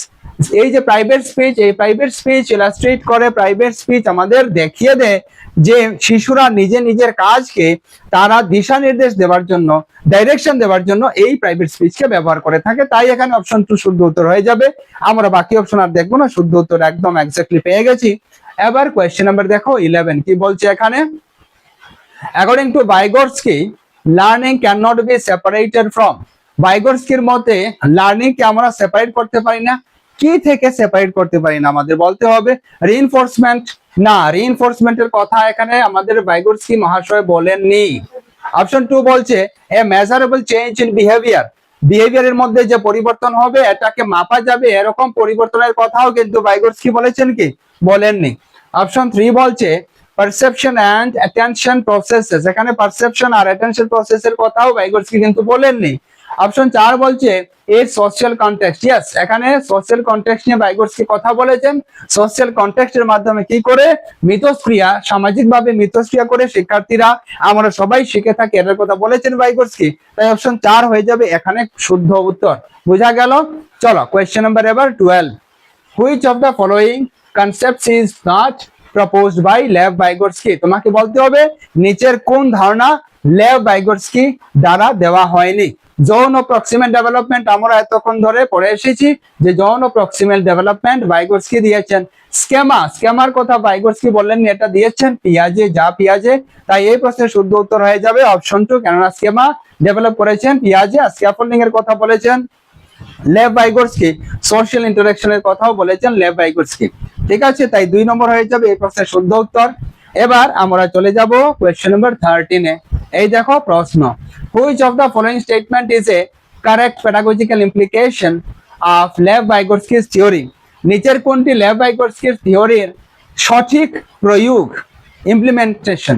এই যে প্রাইভেট স্পিচ, এই প্রাইভেট স্পিচ ইলাস্ট্রেট করে, প্রাইভেট স্পিচ আমাদের দেখিয়ে দেয় যে শিশুরা নিজের কাজকে তারা দিশা নির্দেশ দেওয়ার জন্য, ডাইরেকশন দেওয়ার জন্য এই প্রাইভেট স্পিচকে ব্যবহার করে থাকে। তাই এখানে অপশন 2 শুদ্ধ উত্তর হয়ে যাবে। আমরা বাকি অপশন আর দেখবো না, শুদ্ধ উত্তর একদম এক্স্যাক্টলি পেয়ে গেছি। এবার কোয়েশ্চেন নাম্বার দেখো 11 কি বলছে এখানে। According to Vygotsky, learning can not be separated from. ভাইগোটস্কির মতে লার্নিং কে আমরা সেপারেট করতে পারি না। কি থেকে সেপারেট করতে পারি না? আমাদের বলতে হবে রিইনফোর্সমেন্ট। না, রিইনফোর্সমেন্টের কথা এখানে আমাদের ভাইগোটস্কি মহাশয় বলেননি। অপশন 2 বলছে এ মেজারেবল চেঞ্জ ইন বিহেভিয়ার। বিহেভিয়ারের মধ্যে যে পরিবর্তন হবে এটাকে মাপা যাবে, এরকম পরিবর্তনের কথাও কিন্তু ভাইগোটস্কি বলেছেন কি? বলেননি। অপশন 3 বলছে পারসেপশন এন্ড অ্যাটেনশন প্রসেসেস, এখানে পারসেপশন আর অ্যাটেনশন প্রসেসের কথাও ভাইগোটস্কি কিন্তু বলেননি। অপশন 4 বলছে এর সোশ্যাল কনটেক্সট, ইয়েস এখানে সোশ্যাল কনটেক্সট নিয়ে ভাইগোটস্কি কথা বলেছেন। সোশ্যাল কনটেক্সটের মাধ্যমে কি করে মিথস্ক্রিয়া, সামাজিকভাবে মিথস্ক্রিয়া করে শিক্ষার্থীরা আমরা সবাই শিখে থাকি, এটার কথা বলেছেন ভাইগোটস্কি। তাই অপশন 4 হয়ে যাবে এখানে শুদ্ধ উত্তর। বোঝা গেল? চলো কোয়েশ্চেন নাম্বার এবার 12, which of the following concepts is not proposed by Lev Vygotsky, তোমাকে বলতে হবে নিচের কোন ধারণা লেভ ভাইগোটস্কি দ্বারা দেওয়া হয়নি। যৌন প্রক্সিমাল ডেভেলপমেন্ট আমরা এতক্ষণ ধরে পড়ে এসেছি যে যৌন প্রক্সিমাল ডেভেলপমেন্ট ভাইগোটস্কি দিয়েছেন। স্কেমার কথা ভাইগোটস্কি বললেন এটা দিয়েছেন পিয়াজে, যা পিয়াজে। তাই এই প্রশ্নের শুদ্ধ উত্তর হয়ে যাবে অপশন 2, কেননা স্কেমা ডেভেলপ করেছেন পিয়াজে। আর স্ক্যাফোল্ডিং এর কথা বলেছেন লেভ ভাইগোটস্কি, সোশ্যাল ইন্টারঅ্যাকশনের কথাও বলেছেন লেভ ভাইগোটস্কি। ঠিক আছে, তাই 2 নম্বর হয়ে যাবে এই প্রশ্নের শুদ্ধ উত্তর। এবার আমরা চলে যাব কোয়েশ্চেন নাম্বার 13 এ। এই দেখো প্রশ্ন, which of the following statement is a correct pedagogical implication of Lev Vygotsky's theory, নিচের কোনটি লেভ ভাইগোটস্কির থিওরির সঠিক প্রয়োগ, ইমপ্লিমেন্টেশন।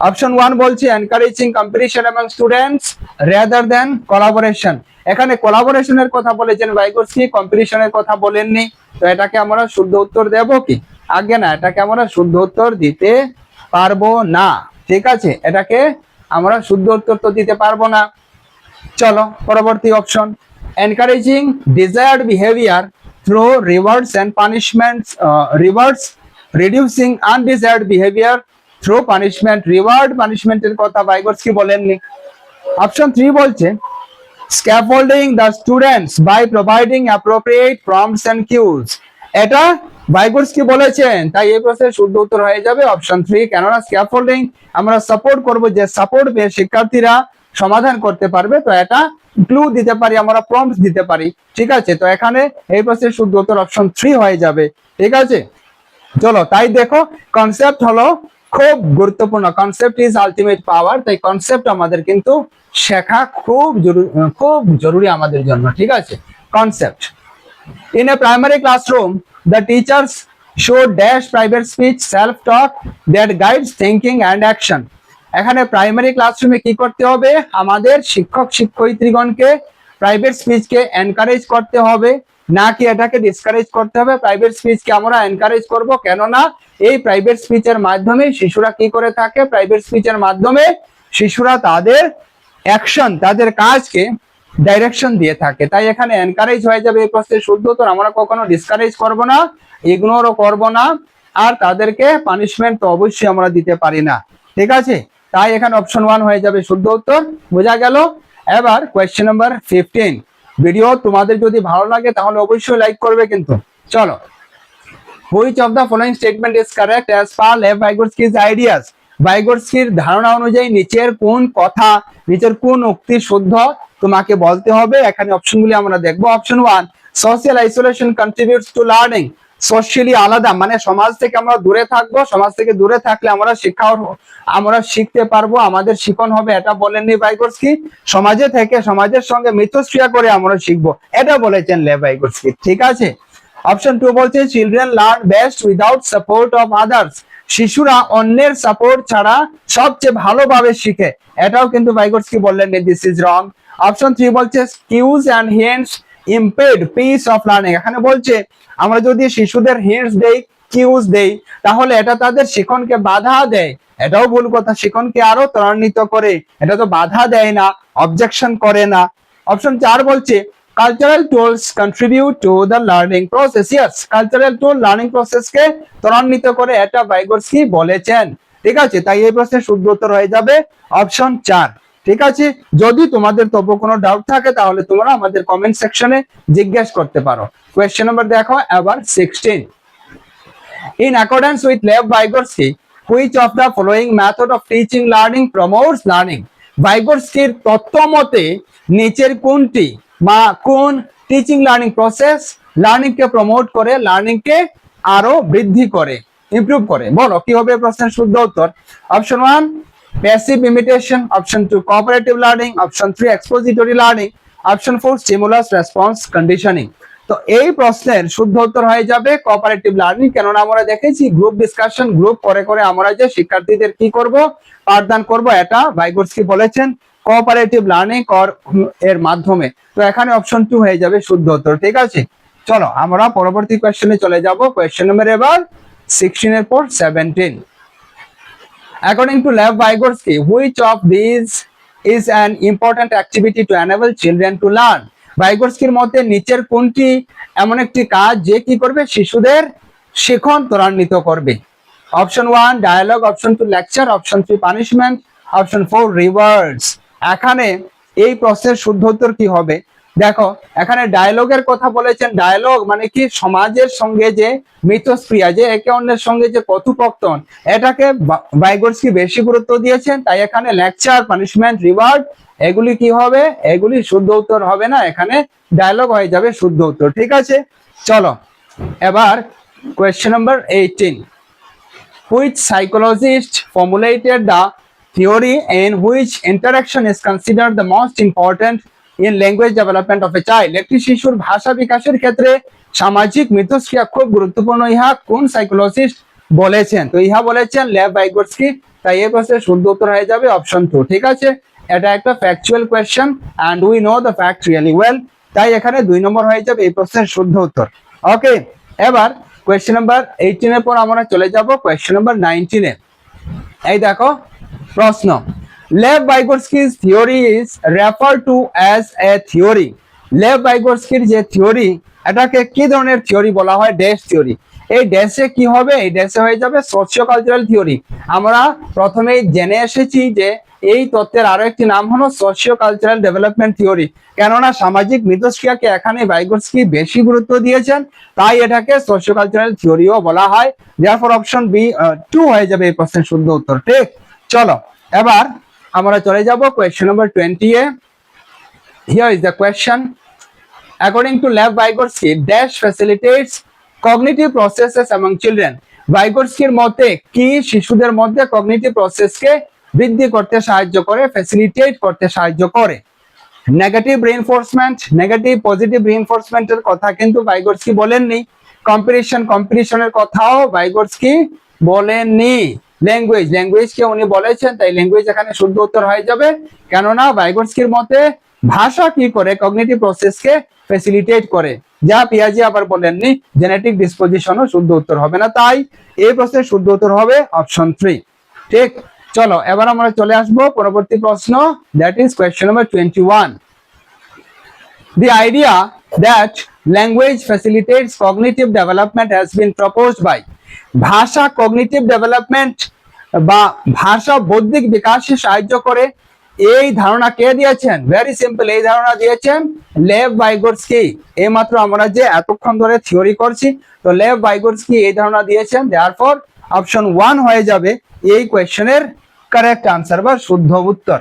অপশন 1 বলছে encouraging competition among students rather than collaboration, এখানে কোলাবোরেশনের কথা বলেছেন ভাইগোটস্কি, কম্পিটিশনের কথা বলেননি। তো এটাকে আমরা শুদ্ধ উত্তর দেব কি? আগে না, এটাকে আমরা শুদ্ধ উত্তর দিতে পারবো না। ঠিক আছে, এটাকে আমরা শুদ্ধ উত্তর তো দিতে পারবো না। চলো পরবর্তী option, encouraging desired behaviour through rewards and punishments, rewards reducing undesired behaviour through punishment, reward পানিশমেন্টের কথা ভাইগোটস্কি বলেননি। অপশন 3 বলছে scaffolding the students by providing appropriate prompts and cues, এটা ভাইগোটস্কি বলেছেন। তাই এই প্রশ্নের শুদ্ধ উত্তর হয়ে যাবে অপশন 3, কেননা স্ক্যাফোল্ডিং আমরা সাপোর্ট করব, যে সাপোর্ট পেয়ে শিক্ষার্থীরা সমাধান করতে পারবে। তো এটা ক্লু দিতে পারি, আমরা প্রম্পটস দিতে পারি। ঠিক আছে, তো এখানে এই প্রশ্নের শুদ্ধ উত্তর অপশন 3 হয়ে যাবে। ঠিক আছে, চলো তাই দেখো কনসেপ্ট হলো খুব গুরুত্বপূর্ণ, কনসেপ্ট ইজ আলটিমেট পাওয়ার। তাই কনসেপ্ট আমাদের কিন্তু শেখা খুব জরুরি আমাদের জন্য। ঠিক আছে, concept. In a primary classroom, the teachers show dash private speech self-talk that guides thinking and action. এখানে প্রাইমারি ক্লাসরুমে কি করতে হবে? আমাদের শিক্ষক শিক্ষয়িত্রীগণকে প্রাইভেট স্পিচকে এনকারেজ করতে হবে, নাকি এটাকে ডিসকারেজ করতে হবে? প্রাইভেট স্পিচকে আমরা এনকারেজ করব, কেননা এই প্রাইভেট স্পিচের মাধ্যমে শিশুরা কি করে থাকে? প্রাইভেট স্পিচের মাধ্যমে শিশুরা তাদের অ্যাকশন, তাদের কাজকে ডাইরেকশন দিয়ে থাকে। তাই এখানে এনকারেজ হয়ে যাবে এই প্রশ্নের শুদ্ধ উত্তর। আমরা কখনো ডিসকারেজ করব না, ইগনোরও করব না, আর তাদেরকে পানিশমেন্ট তো অবশ্যই আমরা দিতে পারি না। ঠিক আছে, তাই এখানে অপশন 1 হয়ে যাবে শুদ্ধ উত্তর। বোঝা গেল? এবার কোয়েশ্চেন নাম্বার 15। ভিডিও তোমাদের যদি ভালো লাগে তাহলে অবশ্যই লাইক করবে কিন্তু। চলো, which of the following statement is correct as per Lev Vygotsky's ideas, ভাইগোটস্কির ধারণা অনুযায়ী নিচের কোন কথা, নিচের কোন উক্তি শুদ্ধ তোমাকে বলতে হবে। এখানে অপশনগুলি আমরা দেখব। Option 1, social isolation contributes two learning, socially আলাদা মানে সমাজ থেকে আমরা দূরে থাকবো, সমাজ থেকে দূরে থাকলে আমরা শিখতে পারবো, আমাদের শিখন হবে, এটা বলেননি ভাইগোটস্কি। সমাজে থেকে সমাজের সঙ্গে মিথস্ক্রিয়া করে আমরা শিখবো, এটা বলেছেন লেভ ভাইগোটস্কি। ঠিক আছে, অপশন 2 বলছে children learn best without support of others, শিশুরা অন্যের সাপোর্ট ছাড়া সবচেয়ে ভালোভাবে শিখে, এটাও কিন্তু ভাইগোটস্কি বললেন দিস ইজ রং। অপশন 3 বলছে cues and hints impede piece of learning, এখানে বলছে আমরা যদি শিশুদের হিন্টস দেই, কিউজ দেই, তাহলে এটা তাদের শিখনকে বাধা দেয়, এটাও ভুল কথা। শিখনকে আরো ত্বরান্বিত করে, এটা তো বাধা দেয় না, অবজেকশন করে না। অপশন 4 বলছে cultural tools contribute to the learning process, yes cultural tool learning প্রসেসকে ত্বরান্বিত করে, এটা ভাইগোটস্কি বলেছেন। ঠিক আছে, তাই এই প্রশ্নের শুদ্ধ উত্তর হয়ে যাবে অপশন 4। ঠিক আছে, যদি তোমাদের তবু কোনো ডাউট থাকে তাহলে তোমরা আমাদের কমেন্ট সেকশনে জিজ্ঞেস করতে পারো। কোয়েশ্চেন নাম্বার দেখো এবার 16। In accordance with Lev Vygotsky, which of the following method of teaching learning promotes learning? ভাইগোটস্কির তত্ত্ব মতে নিচের কোনটি বা কোন টিচিং লার্নিং প্রসেস লার্নিং কে প্রমোট করে, লার্নিং কে আরো বৃদ্ধি করে, ইমপ্রুভ করে? বলো কি হবে প্রশ্নের শুদ্ধ উত্তর। Option 1 passive imitation, option 2 cooperative learning, option 3 expository learning, option 4 stimulus response conditioning. তো এই প্রশ্নের শুদ্ধ উত্তর হয়ে যাবে কোঅপারেটিভ লার্নিং, কেননা আমরা দেখেছি গ্রুপ ডিসকাশন, গ্রুপ করে করে আমরা যে শিক্ষার্থীদের কি করব, পাঠদান করব, এটা ভাইগোটস্কি বলেছেন কোঅপারেটিভ লার্নিং এর মাধ্যমে। তো এখানে অপশন 2 হয়ে যাবে শুদ্ধ উত্তর। ঠিক আছে, চলো আমরা পরবর্তী কোশ্চেনে চলে যাব। কোশ্চেন নাম্বার এবার 16 এর পর 17। According to Lev Vygotsky, which of these is an important activity to enable children to learn? ভাইগোটস্কির মতে নিচের কোনটি এমন একটি কাজ যে কি করবে, শিশুদের শিখন ত্বরান্বিত করবে? Option 1 dialogue, option 2 lecture, option 3 punishment, option 4 rewards. এখানে এই প্রশ্নের শুদ্ধ উত্তর কি হবে? দেখো এখানে ডায়ালগের কথা বলেছেন। ডায়ালগ মানে কি, সমাজের সঙ্গে যে মিথস্ক্রিয়া, যে একে অন্যের সঙ্গে যে কথোপকথন, এটাকে ভাইগোটস্কি বেশি গুরুত্ব দিয়েছেন। তাই এখানে লেকচার, পানিশমেন্ট, রিওয়ার্ড এগুলি কি হবে, এগুলি শুদ্ধ উত্তর হবে না, এখানে ডায়ালগ হয়ে যাবে শুদ্ধ উত্তর। ঠিক আছে, চলো এবার question number 18। Which psychologist formulated the theory in which interaction is considered the most important in language development of a child? একটি শিশুর ভাষা বিকাশের ক্ষেত্রে সামাজিক মিথস্ক্রিয়া খুব গুরুত্বপূর্ণ, ইহা কোন সাইকোলজিস্ট বলেছেন? তো ইহা বলেছেন লেভ ভাইগোটস্কি। তাই এই প্রশ্নের শুদ্ধ উত্তর হয়ে যাবে অপশন 2। ঠিক আছে, এটা একটা factual question and we know the fact really well. তাই এখানে 2 নম্বর হয়ে যাবে এই প্রশ্নের শুদ্ধ উত্তর। ওকে, এবার কোয়েশ্চেন নাম্বার 18 এর পর আমরা চলে যাব কোয়েশ্চেন নাম্বার 19 এ। এই দেখো প্রশ্ন, লেভ ভাইগোটস্কি's theory is referred to as a theory. Lev ভাইগোটস্কির যে থিওরি, এটাকে কি ধরনের থিওরি বলা হয়? Dash theory. এই ড্যাশে কি হবে? এই ড্যাশে হয়ে যাবে সোশিও কালচারাল থিওরি। আমরা প্রথমেই জেনে এসেছি যে এই তত্ত্বের আরো একটি নাম হলো সোশিও কালচারাল ডেভেলপমেন্ট থিওরি, কেননা সামাজিক মিথস্ক্রিয়াকে এখানে ভাইগোটস্কি বেশি গুরুত্ব দিয়েছেন, তাই এটাকে সোশিও কালচারাল থিওরিও বলা হয়। therefore অপশন বি 2 হয়ে যাবে এই প্রশ্নের শুদ্ধ উত্তর। ঠিক, চলো এবার আমরা চলে যাব question number 20 A. here is the question. According to Lev Vygotsky, dash facilitates cognitive processes among children. ভাইগোটস্কির মতে কি শিশুদের মধ্যে কগনিটিভ প্রসেসকে বৃদ্ধি করতে সাহায্য করে, ফ্যাসিলিটেট করতে সাহায্য করে? নেগেটিভ রিইনফোর্সমেন্ট, নেগেটিভ পজিটিভ রিইনফোর্সমেন্টের কথা কিন্তু ভাইগোটস্কি বলেননি। কম্পারিশনের কথাও ভাইগোটস্কি বলেননি। ল্যাঙ্গুয়েজকে উনি বলেছেন, তাই ল্যাঙ্গুয়েজ এখানে শুদ্ধ উত্তর হয়ে যাবে, কেননা ভাইগোটস্কির মতে ভাষা কি করে, কগনিটিভ প্রসেসকে ফ্যাসিলিটেট করে। যা পিয়াজি আবার বলেননি, জেনেটিক ডিসপোজিশনও শুদ্ধ উত্তর হবে না, তাই এই প্রশ্নের শুদ্ধ উত্তর হবে অপশন 3। ঠিক, চলো এবার আমরা চলে আসবো পরবর্তী প্রশ্ন, that is question number 21। The idea that language facilitates cognitive development has been proposed by, ভাষা কগনিটিভ ডেভেলপমেন্ট বা ভাষা বৌদ্ধিক বিকাশে সাহায্য করে, এই ধারণা কে দিয়েছেন? ভেরি সিম্পল, এই ধারণা দিয়েছেন লেভ ভাইগোটস্কি। এইমাত্র আমরা যে এতক্ষণ ধরে থিওরি করছি, তো লেভ ভাইগোটস্কি এই ধারণা দিয়েছেন। therefore অপশন 1 হয়ে যাবে এই কোয়েশ্চেনের কারেক্ট আনসার বা শুদ্ধ উত্তর।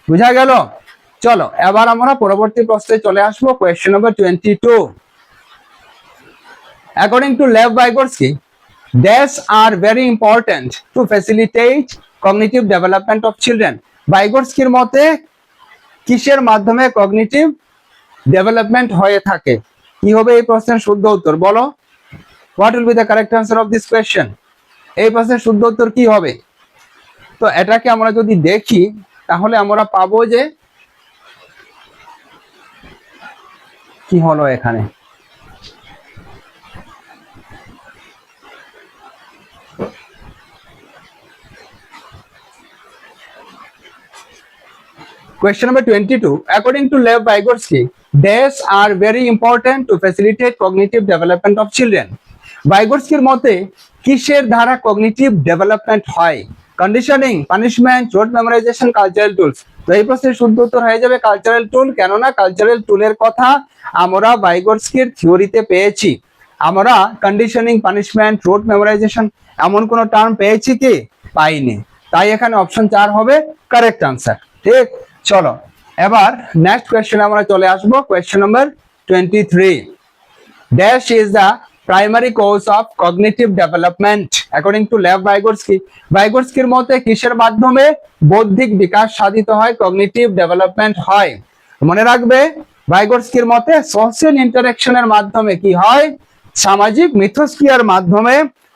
বুঝা গেল? চলো এবার আমরা পরবর্তী প্রশ্নে চলে আসবো, question number 22। According to Lev Vygotsky, dash are very important to facilitate cognitive development of children. ভাইগোটস্কির মতে কিসের মাধ্যমে কগনিটিভ ডেভেলপমেন্ট হয়ে থাকে? কি হবে এই প্রশ্নের শুদ্ধ উত্তর বলো? What will be the correct answer of this question? এই প্রশ্নের শুদ্ধ উত্তর কি হবে? তো এটাকে আমরা যদি দেখি তাহলে আমরা পাবো যে কি হলো এখানে, question number 22. According to Lev Vygotsky, dash are very important to facilitate cognitive development of children. ভাইগোটস্কির মতে কিসের দ্বারা কগনিটিভ ডেভেলপমেন্ট হয়? Conditioning, punishment, road memorisation, cultural tools. তো এই প্রশ্নের শুদ্ধ উত্তর হয়ে যাবে কালচারাল টুল, কেননা কালচারাল টুলের কথা আমরা ভাইগোটস্কির থিওরিতে পেয়েছি। আমরা কন্ডিশনিং, পানিশমেন্ট, রোড মেমোরাইজেশন এমন কোন টার্ম পেয়েছি কি? পাইনি, তাই এখানে অপশন 4 হবে কারেক্ট আনসার। ঠিক, চলো এবার নেক্সট কোয়েশ্চেনে আমরা চলে আসবো, question number 23। dash is the primary cause of cognitive development according to Lev Vygotsky. ভাইগোটস্কির মতে কিসের মাধ্যমে বৌদ্ধিক বিকাশ সাধিত হয়, কগনিটিভ ডেভেলপমেন্ট হয়? মনে রাখবে ভাইগোটস্কির মতে সোশ্যাল ইন্টারঅ্যাকশনের মাধ্যমে কি হয়, সামাজিক মিথস্ক্রিয়ার মাধ্যমে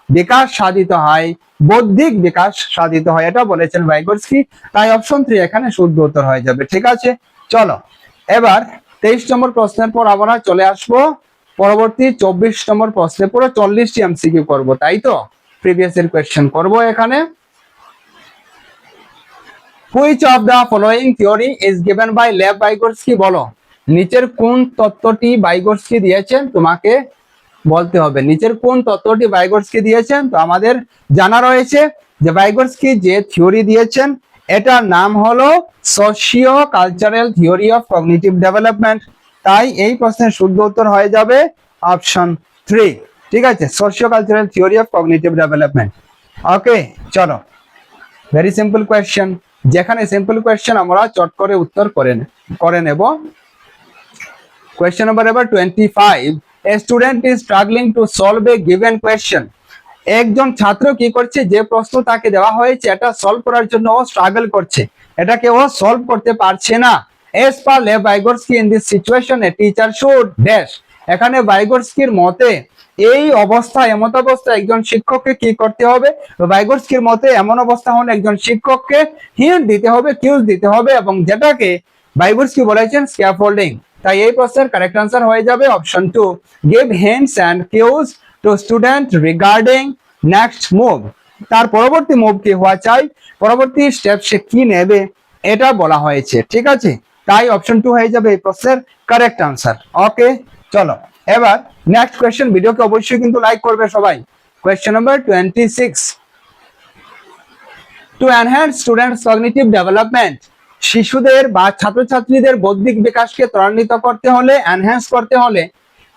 বিকাশ সাধিত হয়, বৌদ্ধিক বিকাশ সাধিত হয়, এটা বলেছেন ভাইগোটস্কি। তাই অপশন 3 এখানে শুদ্ধ উত্তর হয়ে যাবে। ঠিক আছে, চলো এবার 23 নম্বর প্রশ্নের পর আমরা চলে আসবো পরবর্তী 24 নম্বর প্রশ্নে। পুরো 40টি এমসিকিউ করবো, তাই তো প্রিভিয়াস এর কোয়েশ্চেন করবো এখানে। Which of the following theory is given by Lev Vygotsky, বলো নিচের কোন তত্ত্বটি ভাইগোটস্কি দিয়েছেন, তোমাকে বলতে হবে নিচের কোন তত্ত্বটি ভাইগোটস্কি দিয়েছেন। তো আমাদের জানা রয়েছে যে ভাইগোটস্কি যে থিওরি দিয়েছেন এটার নাম হলো socio cultural theory of cognitive development. তাই এই প্রশ্নের শুদ্ধ উত্তর হয়ে যাবে অপশন 3। ঠিক আছে, socio cultural theory of cognitive development. Okay, চলো ভেরি সিম্পল কোয়েশ্চেন, যেখানে সিম্পল কোয়েশ্চেন আমরা চট করে উত্তর করে নেব। কোয়েশ্চেন নাম্বার এবার 25। A student is struggling to solve a given question. একজন ছাত্র কি করছে, যে প্রশ্ন তাকে দেওয়া হয়েছে এটা সলভ করার জন্য ও স্ট্রাগল করছে, এটাকে ও সলভ করতে পারছে না। As per Lev Vygotsky, in this situation a teacher should dash. এখানে ভাইগোটস্কির মতে এই অবস্থায়, এমন অবস্থায় একজন শিক্ষককে কি করতে হবে, ভাইগোটস্কির মতে এমন অবস্থা হলে একজন শিক্ষককে হিন্ট দিতে হবে, কিউজ দিতে হবে, এবং যেটাকে ভাইগোটস্কি বলেছেন স্ক্যাফোল্ডিং। তাই এই প্রশ্নের কারেক্ট আনসার হয়ে যাবে option 2, give hints and cues to student regarding next move. তার পরবর্তী মুভ কি হওয়া চাই, পরবর্তী স্টেপ সে কি নেবে, এটা বলা হয়েছে। ঠিক আছে, তাই অপশন 2 হয়ে যাবে এই প্রশ্নের কারেক্ট আনসার। ওকে, চলো এবার নেক্সট কোয়েশ্চেন। ভিডিওকে অবশ্যই কিন্তু লাইক করবে সবাই। Question number 26। To enhance students cognitive development, শিশুদের বা ছাত্রছাত্রীদের বৌদ্ধিক বিকাশকে ত্বরান্বিত করতে হলে, এনহ্যান্স করতে হলে,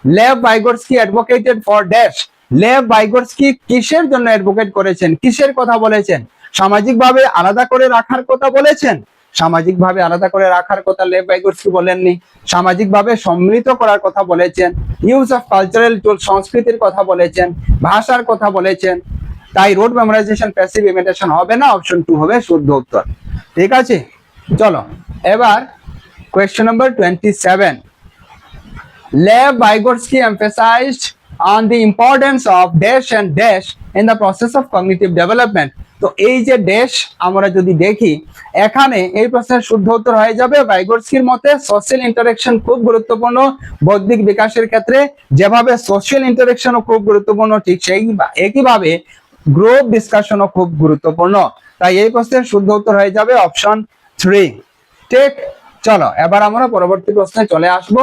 Lev Vygotsky advocated for dash. Lev Vygotsky কিসের জন্য অ্যাডভোকেট করেছেন, কিসের কথা বলেছেন, সামাজিকভাবে আলাদা করে রাখার কথা বলেছেন। সামাজিকভাবে আলাদা করে রাখার কথা লেভ ভাইগোটস্কি বলেননি, সামাজিকভাবে সম্মিলিত করার কথা বলেছেন, ইউজ অফ কালচারাল টুল, সংস্কৃতির কথা বলেছেন, ভাষার কথা বলেছেন। তাই রোড মেমোরাইজেশন, প্যাসিভ ইমিটেশন হবে না, অপশন 2 হবে শুদ্ধ উত্তর। ঠিক আছে, চলো এবার question number 27। Lev Vygotsky emphasized on the importance of dash and dash in the process of cognitive development. তো এই যে ড্যাশ আমরা যদি দেখি, এখানে এই প্রশ্নের শুদ্ধ উত্তর হয়ে যাবে ভাইগোটস্কির মতে সোশ্যাল ইন্টারঅ্যাকশন খুব গুরুত্বপূর্ণ বৌদ্ধিক বিকাশের ক্ষেত্রে। যেভাবে সোশ্যাল ইন্টারঅ্যাকশনও খুব গুরুত্বপূর্ণ, ঠিক সেই একইভাবে গ্রুপ ডিসকাশনও খুব গুরুত্বপূর্ণ। তাই এই প্রশ্নের শুদ্ধ উত্তর হয়ে যাবে অপশন 3। ঠিক, চলো এবার আমরা পরবর্তী প্রশ্নে চলে আসবো।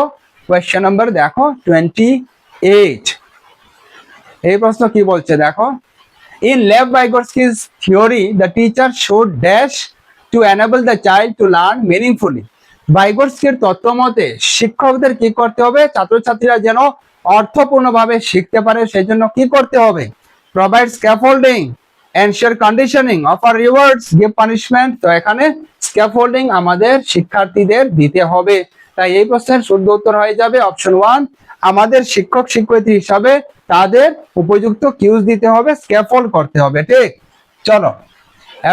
কোয়েশ্চেন নাম্বার দেখো 28। এই প্রশ্ন কি বলছে দেখো, in Lev Vygotsky's theory the teacher should dash to enable the child to learn meaningfully. ভাইগোটস্কির তত্ত্ব মতে শিক্ষকদের কি করতে হবে, ছাত্রছাত্রীরা যেন অর্থপূর্ণভাবে শিখতে পারে সেজন্য কি করতে হবে, provide scaffolding, ensure conditioning, offer rewards, give punishment. তো এখানে স্ক্যাফোল্ডিং আমাদের শিক্ষার্থীদের দিতে হবে। তাই এই প্রশ্নের শুদ্ধ উত্তর হয়ে যাবে অপশন 1, আমাদের শিক্ষক শিক্ষয়িত্রী হিসাবে তাদের উপযুক্ত কিউজ দিতে হবে, স্ক্যাফোল্ড করতে হবে। ঠিক, চলো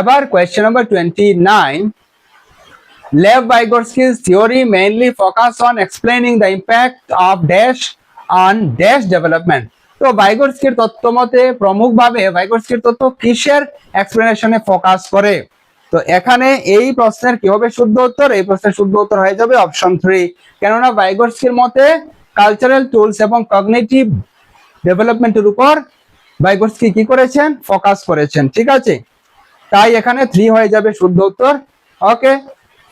এবার question number 29। Lev Vygotsky's theory mainly focus on explaining the impact of dash on dash development. তো ভাইগোটস্কির তত্ত্ব মতে প্রমুখভাবে ভাইগোটস্কির তত্ত্ব কিসের এক্সপ্লেনেশনে ফোকাস করে। তো এখানে এই প্রশ্নের কি হবে শুদ্ধ উত্তর, এই প্রশ্নের শুদ্ধ উত্তর হয়ে যাবে অপশন 3। কেননা ভাইগোটস্কির মতে কালচারাল টুলস এবং কগনিটিভ ডেভেলপমেন্টের উপর ভাইগোটস্কি কি করেছেন, ফোকাস করেছেন। ঠিক আছে, তাই এখানে 3 হয়ে যাবে শুদ্ধ উত্তর। ওকে,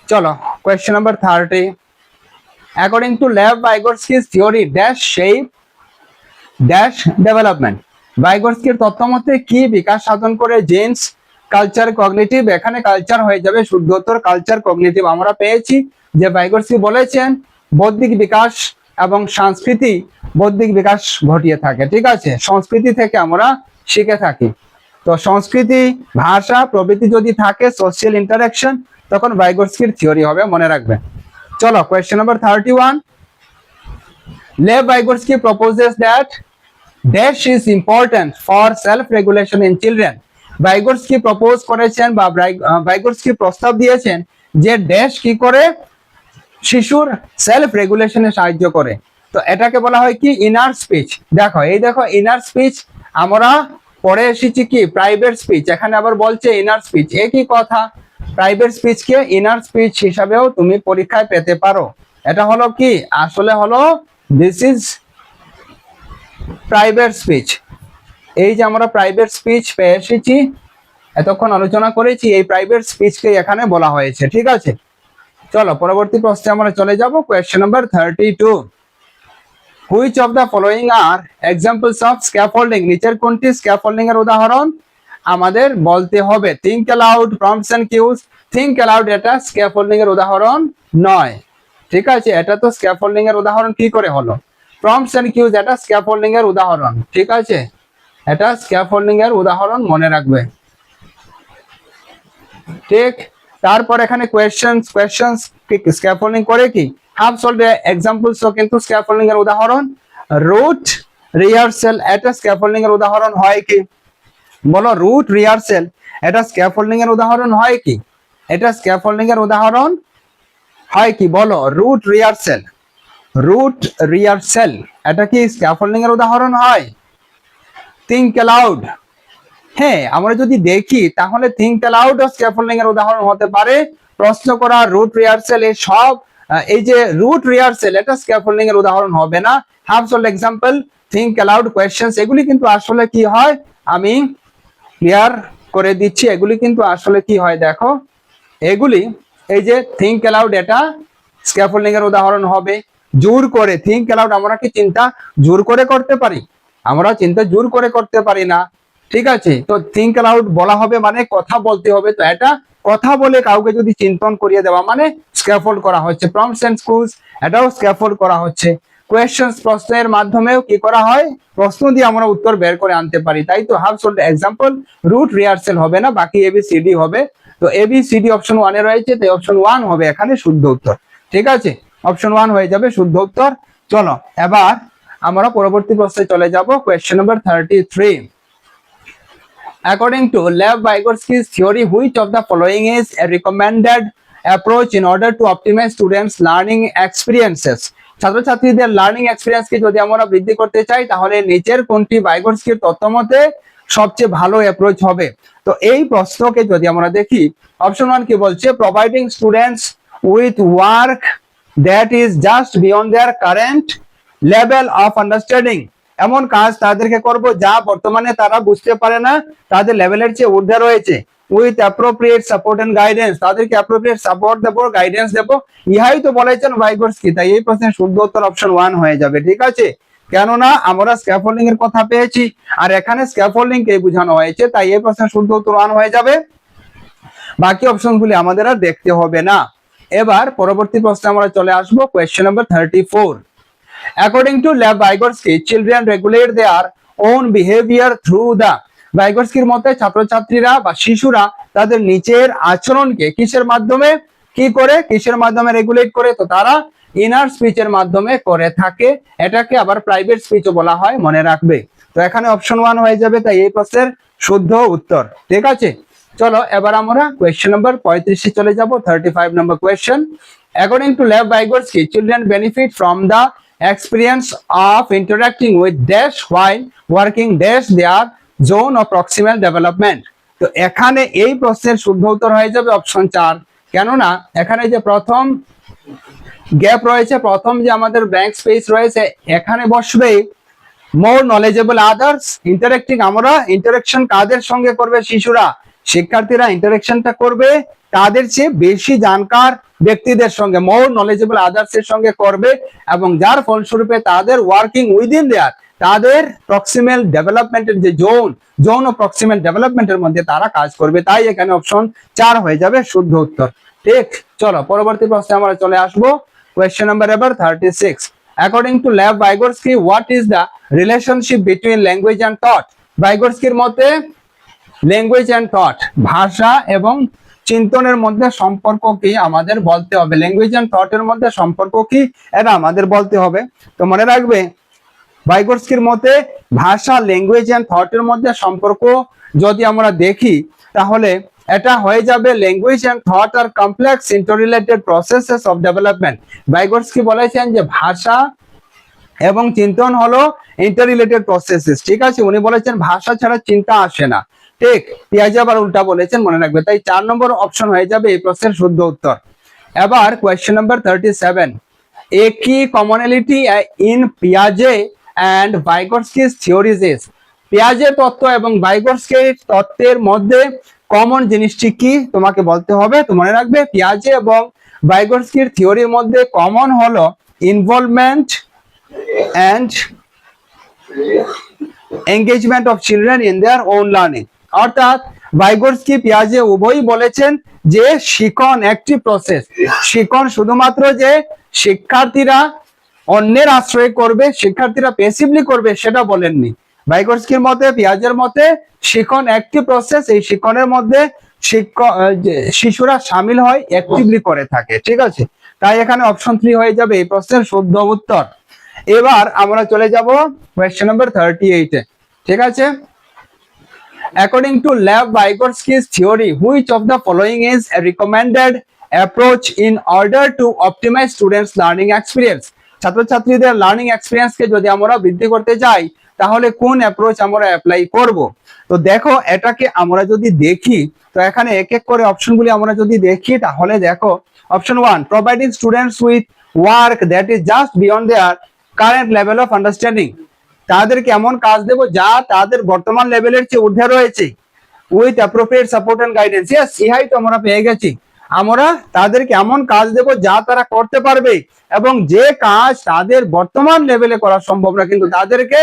চলো question number 30। According to Lev Vygotsky's theory dash shape dash development. ভাইগোটস্কির তত্ত্ব মতে কি বিকাশ সাধন করে, জিন্স, কালচার, কগনিটিভ। এখানে কালচার হয়ে যাবে শুদ্ধ উত্তর, কালচার কগনিটিভ। আমরা পেয়েছি যে ভাইগোটস্কি বলেছেন বৌদ্ধিক বিকাশ এবং সংস্কৃতি বৌদ্ধিক বিকাশ ঘটিয়ে থাকে। ঠিক আছে, সংস্কৃতি থেকে আমরা শিখে থাকি। তো সংস্কৃতি, ভাষা প্রভৃতি যদি থাকে, সোশ্যাল ইন্টারঅ্যাকশন, তখন ভাইগোটস্কির থিওরি হবে, মনে রাখবেন। চলো question number 31। Lev Vygotsky proposes that dash is important for self-regulation in children. Vygotsky propose করেছেন বা ভাইগোটস্কি প্রস্তাব দিয়েছেন যে ড্যাশ কি করে শিশুর সেলফ রেগুলেশনে সাহায্য করে। তো এটাকে বলা হয় কি ইনার স্পিচ। দেখো এই দেখো ইনার স্পিচ আমরা পড়ে এসেছি কি প্রাইভেট স্পিচ, এখানে আবার বলছে ইনার স্পিচ, একই কথা। প্রাইভেট স্পিচকে ইনার স্পিচ হিসাবেও তুমি পরীক্ষায় পেতে পারো। এটা হলো কি আসলে হলো দিস ইজ প্রাইভেট স্পিচ। এই যে আমরা প্রাইভেট স্পিচ পেয়ে এসেছি, এতক্ষণ আলোচনা করেছি, এই প্রাইভেট স্পিচকে এখানে বলা হয়েছে। ঠিক আছে, চলো পরবর্তী প্রশ্নে আমরা চলে যাব। Question number 32, which of the following are examples of scaffolding, নিচের কোনটি স্ক্যাফোল্ডিং এর উদাহরণ আমাদের বলতে হবে। Think aloud, prompts and cues. Think aloud এটা স্ক্যাফোল্ডিং এর উদাহরণ নয়। ঠিক আছে, এটা তো স্ক্যাফোল্ডিং এর উদাহরণ কি করে হলো? প্রম্পটস এন্ড কিউজ এটা স্ক্যাফোল্ডিং এর উদাহরণ। ঠিক আছে, এটা স্ক্যাফোল্ডিং এর উদাহরণ, মনে রাখবে। ঠিক, তারপর এখানে কোয়েশ্চেনস স্ক্যাফোল্ডিং করে কি হাফ সলভ এক্সাম্পলস কিন্তু স্ক্যাফোল্ডিং এর উদাহরণ। রুট রিহার্সাল এটা স্ক্যাফোল্ডিং এর উদাহরণ হয় কি? বলো, রুট রিহার্সাল এটা স্ক্যাফোল্ডিং এর উদাহরণ হয় কি? এটা স্ক্যাফোল্ডিং এর উদাহরণ হয় কি? বলো, রুট রিহার্সাল, রুট রিহার্সাল এটা কি স্ক্যাফোল্ডিং এর উদাহরণ হয়? থিঙ্ক অ্যালাউড, হ্যাঁ আমরা যদি দেখি তাহলে থিঙ্ক অ্যালাউড ও স্ক্যাফোল্ডিং এর উদাহরণ হতে পারে। প্রশ্ন করা, রুট রিহার্সাল, এই সব এই যে রুট রিহার্সাল এটা স্ক্যাফোল্ডিং এর উদাহরণ হবে না। Half solve example, think allowed, questions এগুলি কিন্তু আসলে কি হয় আমি ক্লিয়ার করে দিচ্ছি। এগুলি কিন্তু আসলে কি হয় দেখো, এগুলি এই যে থিঙ্ক অ্যালাউড এটা স্ক্যাফোল্ডিং এর উদাহরণ হবে। জোর করে থিঙ্ক অ্যালাউড, আমরা কি চিন্তা জোর করে করতে পারি? আমরা চিন্তা জোর করে করতে পারি না। ঠিক আছে, তো থিঙ্ক অ্যালাউড বলা হবে মানে কথা বলতে হবে। তো এটা কথা বলে কাউকে যদি চিন্তন করিয়ে দেওয়া মানে স্ক্যাফোল্ড করা হচ্ছে। প্রম্পটস এন্ড কিউজ এটাও স্ক্যাফোল্ড করা হচ্ছে। কোয়েশ্চেনস প্রশ্নের মাধ্যমেও কি করা হয়, প্রশ্ন দিয়ে আমরা উত্তর বের করে আনতে পারি। তাই তো half solve example, rote rehearsal হবে না, বাকি এবিসিডি হবে। তো এবিসিডি অপশন 1 এ রয়েছে, তাই অপশন 1 হবে এখানে শুদ্ধ উত্তর। ঠিক আছে, অপশন 1 হয়ে যাবে শুদ্ধ উত্তর। চলো এবার আমরা পরবর্তী প্রশ্নে চলে যাব। Question number 33, according to Lev Vygotsky's theory, which of the following is a recommended approach in order to optimize students learning experiences? ছাত্রছাত্রীদের লার্নিং এক্সপিরিয়েন্স কে যদি আমরা বৃদ্ধি করতে চাই তাহলে নিচের কোনটি ভাইগোটস্কির তত্ত্বমতে সবচেয়ে ভালো অ্যাপ্রোচ হবে? তো এই প্রশ্নকে যদি আমরা দেখি, অপশন 1 কি বলছে, providing students with work that is just beyond there current level of understanding, এমন কাজ তাদেরকে করব যা বর্তমানে তারা বুঝতে পারে না, তাদের লেভেলের চেয়ে ঊর্ধ্বে রয়েছে। With appropriate support and guidance, তাদেরকে অ্যাপ্রোপ্রিয়েট সাপোর্ট দেবো, গাইডেন্স দেবো, ইহাই তো বলেছেন ভাইগোটস্কি। তাই এই প্রশ্নের শুদ্ধ উত্তর অপশন 1 হয়ে যাবে। ঠিক আছে, কেননা আমরা স্ক্যাফোল্ডিং এর কথা পেয়েছি আর এখানে স্ক্যাফোল্ডিং কে বোঝানো হয়েছে, তাই এই প্রশ্নের শুদ্ধ উত্তর 1 হয়ে যাবে। বাকি অপশনগুলি আমাদের আর দেখতে হবে না। এবার পরবর্তী প্রশ্নে আমরা চলে আসবো। Question number 34, according to Lev Vygotsky, children regulate their own behavior through the, ভাইগোটস্কির মতে ছাত্রছাত্রীরা বা শিশুরা তাদের নিচের আচরণকে কিসের মাধ্যমে কি করে, কিসের মাধ্যমে রেগুলেট করে? তো তারা ইনার স্পিচের মাধ্যমে করে থাকে। এটাকে আবার প্রাইভেট স্পিচও বলা হয়, মনে রাখবে। তো এখানে অপশন 1 হয়ে যাবে, তাই এই প্রশ্নের শুদ্ধ উত্তর। ঠিক আছে, চলো এবার আমরা কোয়েশ্চেন নাম্বার 35 এ চলে যাব। 35 নম্বর question, according to Lev Vygotsky, children benefit from the experience of interacting with dash while working dash their zone of proximal development। তো এখানে এই প্রশ্নের শুদ্ধ উত্তর হয়ে যাবে অপশন 4, কেননা এখানে যে প্রথম গ্যাপ রয়েছে, প্রথম যে আমাদের ব্ল্যাঙ্ক স্পেস রয়েছে, এখানে বসবে মোর নলেজেবল আদার্স ইন্টারেক্টিং। আমরা ইন্টারেকশন কাদের সঙ্গে করবে? শিশুরা, শিক্ষার্থীরা ইন্টারেকশনটা করবে তাদের চেয়ে বেশি জানকার ব্যক্তিদের সঙ্গে, মোর নলেজেবল আদার্স এর সঙ্গে করবে, এবং যার ফলস্বরূপে তাদের ওয়ার্কিং উইদিন দেয়ার, তাদের প্রক্সিমাল ডেভেলপমেন্টের যে জোন ও প্রক্সিমাল ডেভেলপমেন্টের মধ্যে তারা কাজ করবে। তাই এখানে অপশন 4 হয়ে যাবে শুদ্ধ উত্তর। ঠিক, চলো পরবর্তী প্রশ্নে আমরা চলে আসবো। কোয়েশ্চেন নাম্বার এবার 36, according to Lev Vygotsky, what is the relationship between language and thought? ভাইগোটস্কির মতে ল্যাঙ্গুয়েজ এন্ড থট, ভাষা এবং চিন্তনের মধ্যে সম্পর্ক কি আমাদের বলতে হবে। ল্যাঙ্গুয়েজ এন্ড থটের মধ্যে সম্পর্ক কি এটা আমাদের বলতে হবে। তো মনে রাখবে ভাইগোটস্কির মতে ভাষা, ল্যাঙ্গুয়েজ এন্ড থটের মধ্যে সম্পর্ক যদি আমরা দেখি তাহলে এটা হয়ে যাবে language and thought are complex interrelated processes of development. Vygotsky বলেছেন যে ভাষা এবং চিন্তন হলো ইন্টাররিলেটেড প্রসেসেস, ঠিক আছে। উনি বলেছেন ভাষা ছাড়া চিন্তা আসে না, ঠিক। পিয়াজে আবার উল্টা বলেছেন, মনে রাখবে। তাই 4 নম্বর অপশন হয়ে যাবে এই প্রশ্নের শুদ্ধ উত্তর। এবার question number 37, a key commonality in Piaget and Vygotsky's theories is, পিয়াজের তত্ত্ব এবং ভাইগোটস্কির তত্ত্বের মধ্যে কমন জিনিসটি কি তোমাকে বলতে হবে। তো মনে রাখবে পিয়াজে এবং ভাইগোটস্কির থিওরির মধ্যে কমন হলো involvement and engagement of children in their own learning। অর্থাৎ ভাইগোটস্কি পিয়াজে উভয়ই বলেছেন যে শিখন একটি প্রসেস, শিখন শুধুমাত্র যে শিক্ষার্থীরা অন্যের আশ্রয় করবে, শিক্ষার্থীরা প্যাসিভলি করবে সেটা বলেননি। ভাইগোটস্কির মতে, পিয়াজের মতে শিখন একটি প্রসেস, এই শিখনের মধ্যে শিশুরা সামিল হয়, অ্যাক্টিভলি করে থাকে, ঠিক আছে। তাই এখানে অপশন 3 হয়ে যাবে এই প্রশ্নের শুদ্ধ উত্তর। এবার আমরা চলে যাব কোয়েশ্চেন নাম্বার 38 এ, ঠিক আছে। According to Lev Vygotsky's theory, which of the following is a recommended approach in order to optimize students' learning experience? ছাত্রছাত্রীদের লার্নিং এক্সপিরিয়েন্সকে যদি আমরা বৃদ্ধি করতে চাই তাহলে কোন অ্যাপ্রোচ আমরা অ্যাপ্লাই করব। তো দেখো এটাকে আমরা যদি দেখি, তো এখানে এক এক করে অপশনগুলি আমরা যদি দেখি তাহলে দেখো option 1, providing students with work that is just beyond there current level of understanding. তাদেরকে এমন কাজ দেব যা তাদের বর্তমান লেভেলের চেয়ে ঊর্ধ্বে রয়েছে। With appropriate support and guidance, yes, ইহাই তো আমরা পেয়ে গেছি। আমরা তাদেরকে এমন কাজ দেব যা তারা করতে পারবে এবং যে কাজ তাদের বর্তমান লেভেলে করা সম্ভব না, কিন্তু তাদেরকে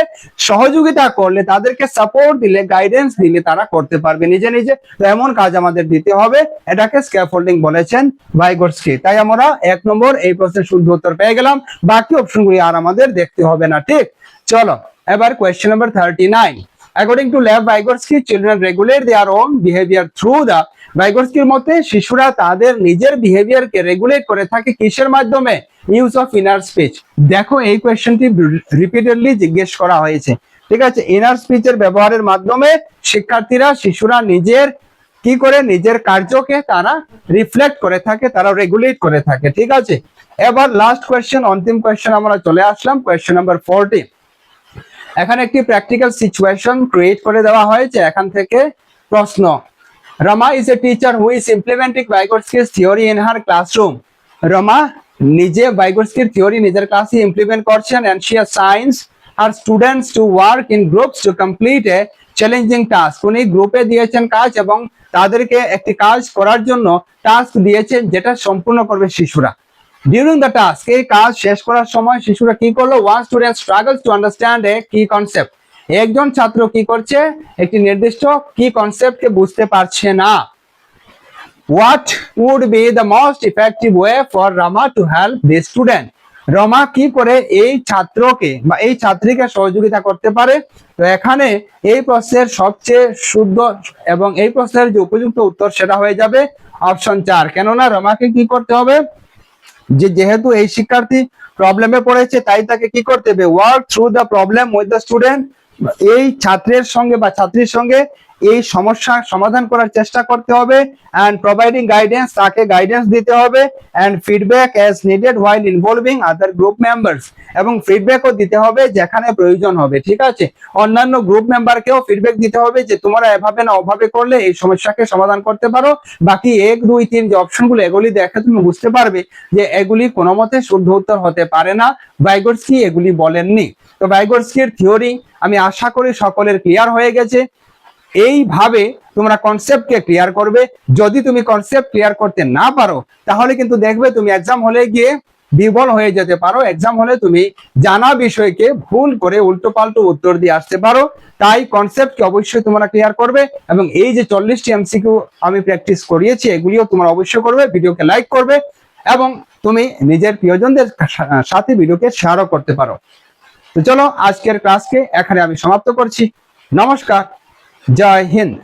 সহযোগিতা করলে, তাদেরকে সাপোর্ট দিলে, গাইডেন্স দিলে তারা করতে পারবে নিজে নিজে। তো এমন কাজ আমাদের দিতে হবে, এটাকে স্ক্যাফোল্ডিং বলেছেন ভাইগোটস্কি। তাই আমরা 1 নম্বর এই প্রশ্নের শুদ্ধ উত্তর পেয়ে গেলাম, বাকি অপশনগুলি আর আমাদের দেখতে হবে না, ঠিক। চলো এবার question number 39, according to Lev Vygotsky, children regulate their own behavior through the, ভাইগোটস্কির মতে শিশুরা তাদের নিজের বিহেভিয়ারকে রেগুলেট করে থাকে কিসের মাধ্যমে? Use of inner speech. দেখো এই কোয়েশ্চেনটি রিপিটেডলি জিজ্ঞেস করা হয়েছে, ঠিক আছে। ইনার স্পিচের ব্যবহারের মাধ্যমে শিক্ষার্থীরা, শিশুরা নিজের কি করে, নিজের কার্যকে তারা রিফ্লেক্ট করে থাকে, তারা রেগুলেট করে থাকে, ঠিক আছে। এবার লাস্ট কোয়েশ্চেন, অন্তিম কোয়েশ্চেন আমরা চলে আসলাম, কোয়েশ্চেন নাম্বার 40। এখানে একটি প্র্যাকটিক্যাল সিচুয়েশন ক্রিয়েট করে দেওয়া হয়েছে, এখান থেকে প্রশ্ন। Rama is a teacher who is implementing Vygotsky's theory in her classroom. Rama নিজে ভাইগোটস্কির থিওরি নিজের ক্লাসে ইমপ্লিমেন্ট করছেন, and she assigns her students to work in groups to complete a challenging task. উনি গ্রুপে দিয়েছেন কাজ এবং তাদেরকে একটি কাজ করার জন্য টাস্ক দিয়েছেন যেটা সম্পূর্ণ করবে শিশুরা। ডিউরিং দ্য টাস্ক, এই কাজ শেষ করার সময় শিশুরা কি করলো? One student struggles to understand a key concept. একজন ছাত্র কি করছে? একটি নির্দিষ্ট কি কনসেপ্টকে বুঝতে পারছে না। What would be the most effective way for Rama to help this student. Rama কি করে এই ছাত্রকে বা এই ছাত্রীকে সহযোগিতা করতে পারে? তো এখানে এই প্রশ্নের সবচেয়ে শুদ্ধ এবং এই প্রশ্নের যে উপযুক্ত উত্তর সেটা হয়ে যাবে অপশন 4। কেননা রমাকে কি করতে হবে? যেহেতু এই শিক্ষার্থী প্রবলেমে পড়েছে, তাই তাকে কি করতে হবে? Work through the problem with the student. এই ছাত্রের সঙ্গে বা ছাত্রীর সঙ্গে এই সমস্যা সমাধান করার চেষ্টা করতে হবে, এন্ড প্রোভাইডিং গাইডেন্স, তাকে গাইডেন্স দিতে হবে, and feedback as needed while involving other group members, এবং ফিডব্যাকও দিতে হবে যেখানে প্রয়োজন হবে, ঠিক আছে। অন্যান্য গ্রুপ মেম্বারকেও ফিডব্যাক দিতে হবে যে তোমরা এভাবে না ওভাবে করলে এই সমস্যাকে সমাধান করতে পারো। বাকি 1, 2, 3 যে অপশনগুলো, এগুলি দেখে তুমি বুঝতে পারবে যে এগুলি কোনো মতে শুদ্ধ উত্তর হতে পারে না, ভাইগোটস্কি এগুলি বলেননি। তো ভাইগোটস্কির থিওরি আমি আশা করি সকলের ক্লিয়ার হয়ে গেছে। এইভাবে তোমরা কনসেপ্টকে ক্লিয়ার করবে। যদি তুমি কনসেপ্ট ক্লিয়ার করতে না পারো তাহলে কিন্তু দেখবে তুমি এক্সাম হলে গিয়ে বিবল হয়ে যেতে পারো। এক্সাম হলে তুমি জানা বিষয়কে ভুল করে উল্টো পাল্টো উত্তর দিয়ে আসতে পারো। তাই কনসেপ্টকে অবশ্যই তোমরা ক্লিয়ার করবে এবং এই যে 40টি এমসিকিউ আমি প্র্যাকটিস করিয়েছি এগুলিও তোমরা অবশ্যই করবে। ভিডিওকে লাইক করবে এবং তুমি নিজের প্রিয়জনদের সাথে ভিডিওকে শেয়ারও করতে পারো। তো চলো আজকের ক্লাসকে এখানে আমি সমাপ্ত করছি। নমস্কার, জয় হিন্দ।